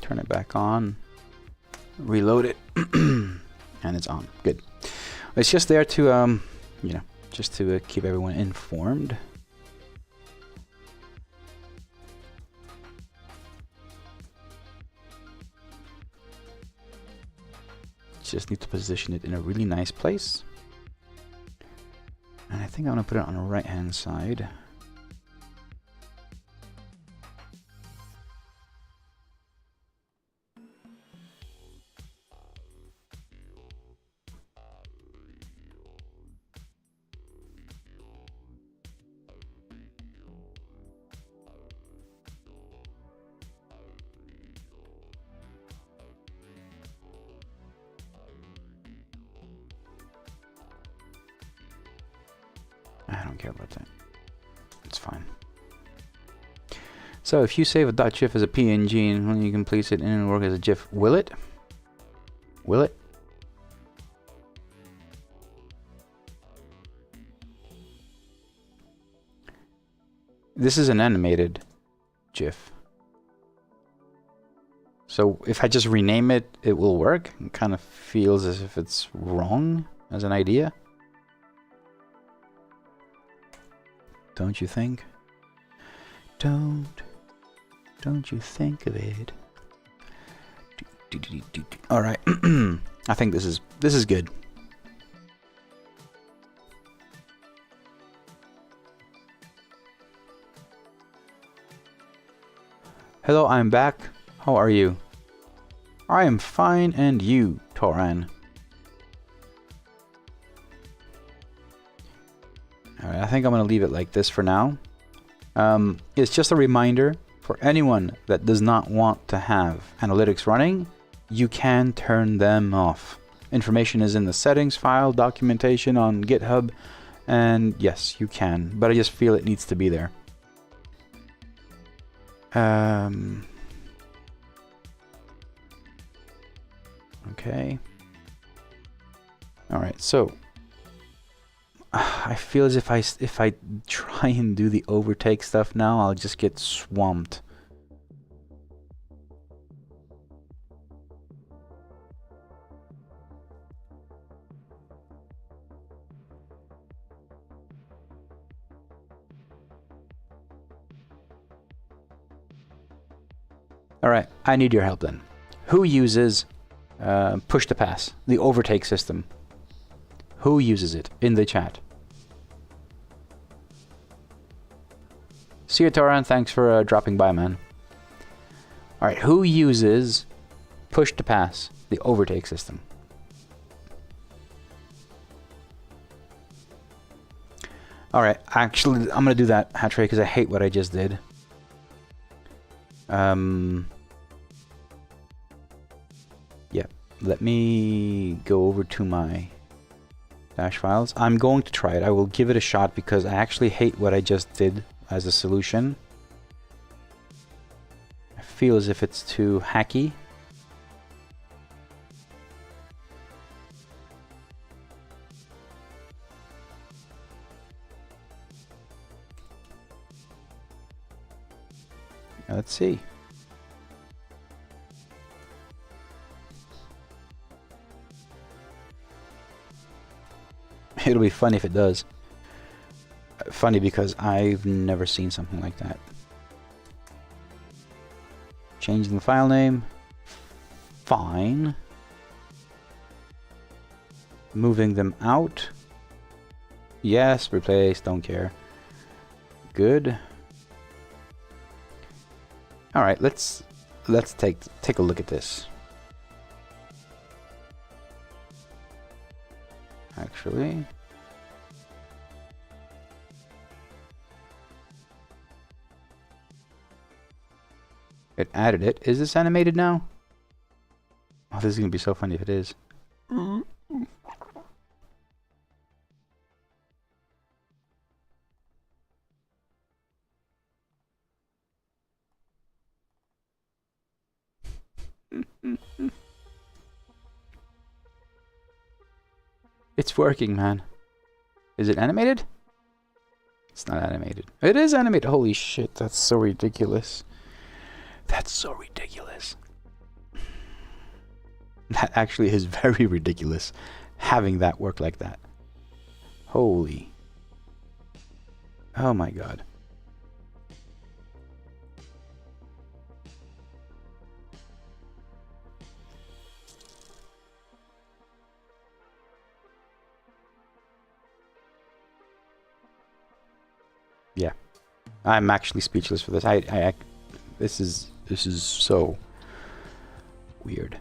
Turn it back on. Reload it. And it's on. Good. It's just there to, you know, just to keep everyone informed. Just need to position it in a really nice place. And I think I'm going to put it on the right hand side. I don't care about that. It's fine. So if you save a .gif as a PNG and when you can place it in and work as a GIF, will it? Will it? This is an animated GIF. So if I just rename it, it will work. It kind of feels as if it's wrong as an idea. Don't you think? Don't you think of it? All right. I think this is good. Hello, I'm back. How are you? I am fine, and you, Toran? Alright, I think I'm going to leave it like this for now. It's just a reminder for anyone that does not want to have analytics running, you can turn them off. Information is in the settings file, documentation on GitHub, and yes, you can, but I just feel it needs to be there. Okay. Alright, so I feel as if I try and do the overtake stuff now, I'll just get swamped. Alright, I need your help then. Who uses push to pass, the overtake system? Who uses it in the chat? See you, Toran. Thanks for dropping by, man. Alright, who uses push to pass, the overtake system? Alright, actually, I'm going to do that, Hatray, because I hate what I just did. Yeah, let me go over to my dash files. I'm going to try it. I will give it a shot because I actually hate what I just did as a solution. I feel as if it's too hacky. Let's see. It'll be funny if it does. Funny because I've never seen something like that. Changing the file name. Fine. Moving them out. Yes, replace, don't care. Good. All right, let's take a look at this. Actually, it added it. Is this animated now? Oh, this is gonna be so funny if it is. It's working, man. Is it animated? It's not animated. It is animated. Holy shit, that's so ridiculous. That's so ridiculous. That actually is very ridiculous, having that work like that. Holy. Oh my god. Yeah. I'm actually speechless for this. This is so weird.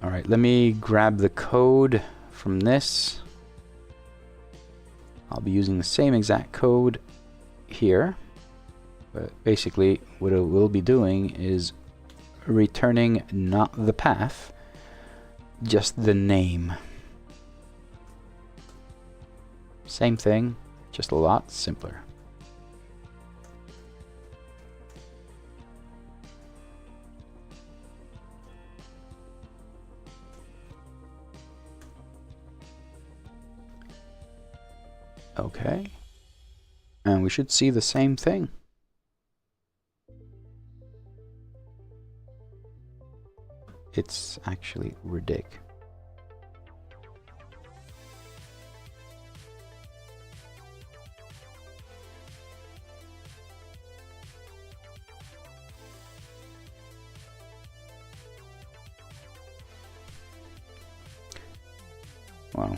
All right, let me grab the code from this. I'll be using the same exact code here, but basically what it will be doing is returning not the path, just the name. Same thing, just a lot simpler. Okay, and we should see the same thing. It's actually ridiculous. Wow.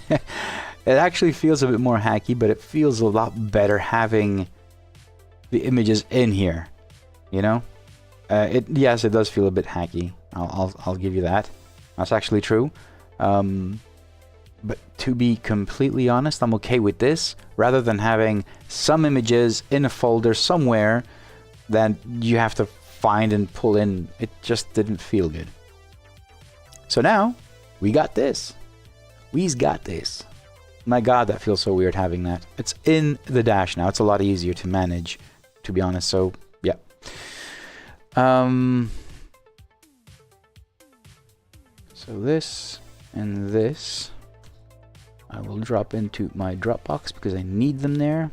It actually feels a bit more hacky, but it feels a lot better having the images in here, you know? Yes, it does feel a bit hacky. I'll give you that. That's actually true. But to be completely honest, I'm okay with this, rather than having some images in a folder somewhere that you have to find and pull in. It just didn't feel good. So now, we got this. We's got this. My god, that feels so weird having that. It's in the dash now. It's a lot easier to manage, to be honest. So, yeah. So this and this I will drop into my Dropbox because I need them there.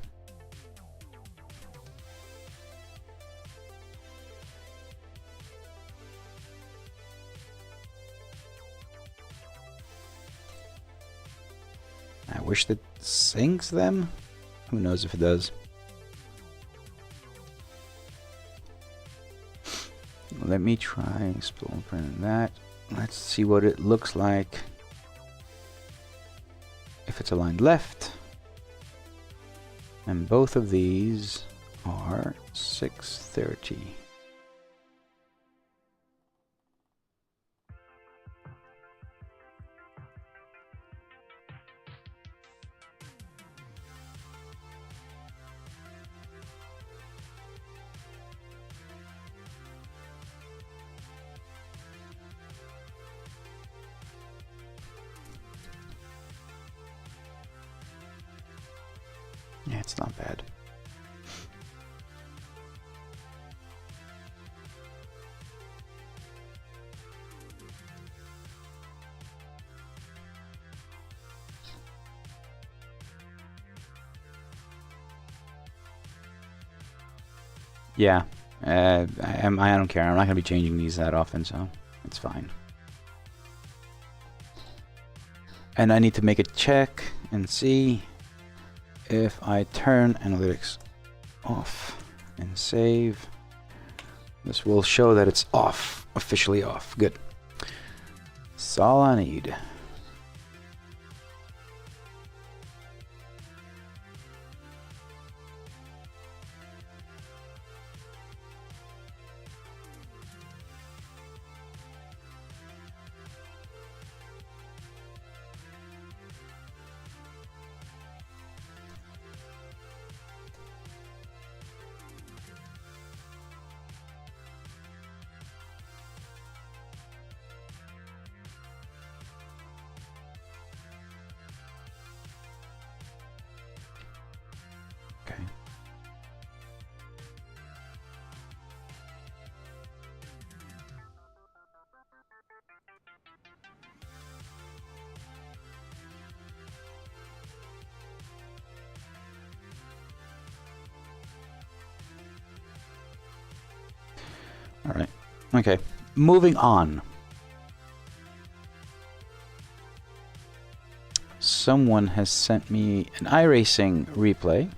I wish that syncs them. Who knows if it does. Let me try explore print that. Let's see what it looks like if it's aligned left. And both of these are 630. Yeah, it's not bad. Yeah, I don't care. I'm not going to be changing these that often, so it's fine. And I need to make a check and see if I turn analytics off and save. This will show that it's off, officially off. Good. That's all I need. Alright. Okay. Moving on. Someone has sent me an iRacing replay,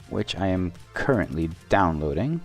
which I am currently downloading.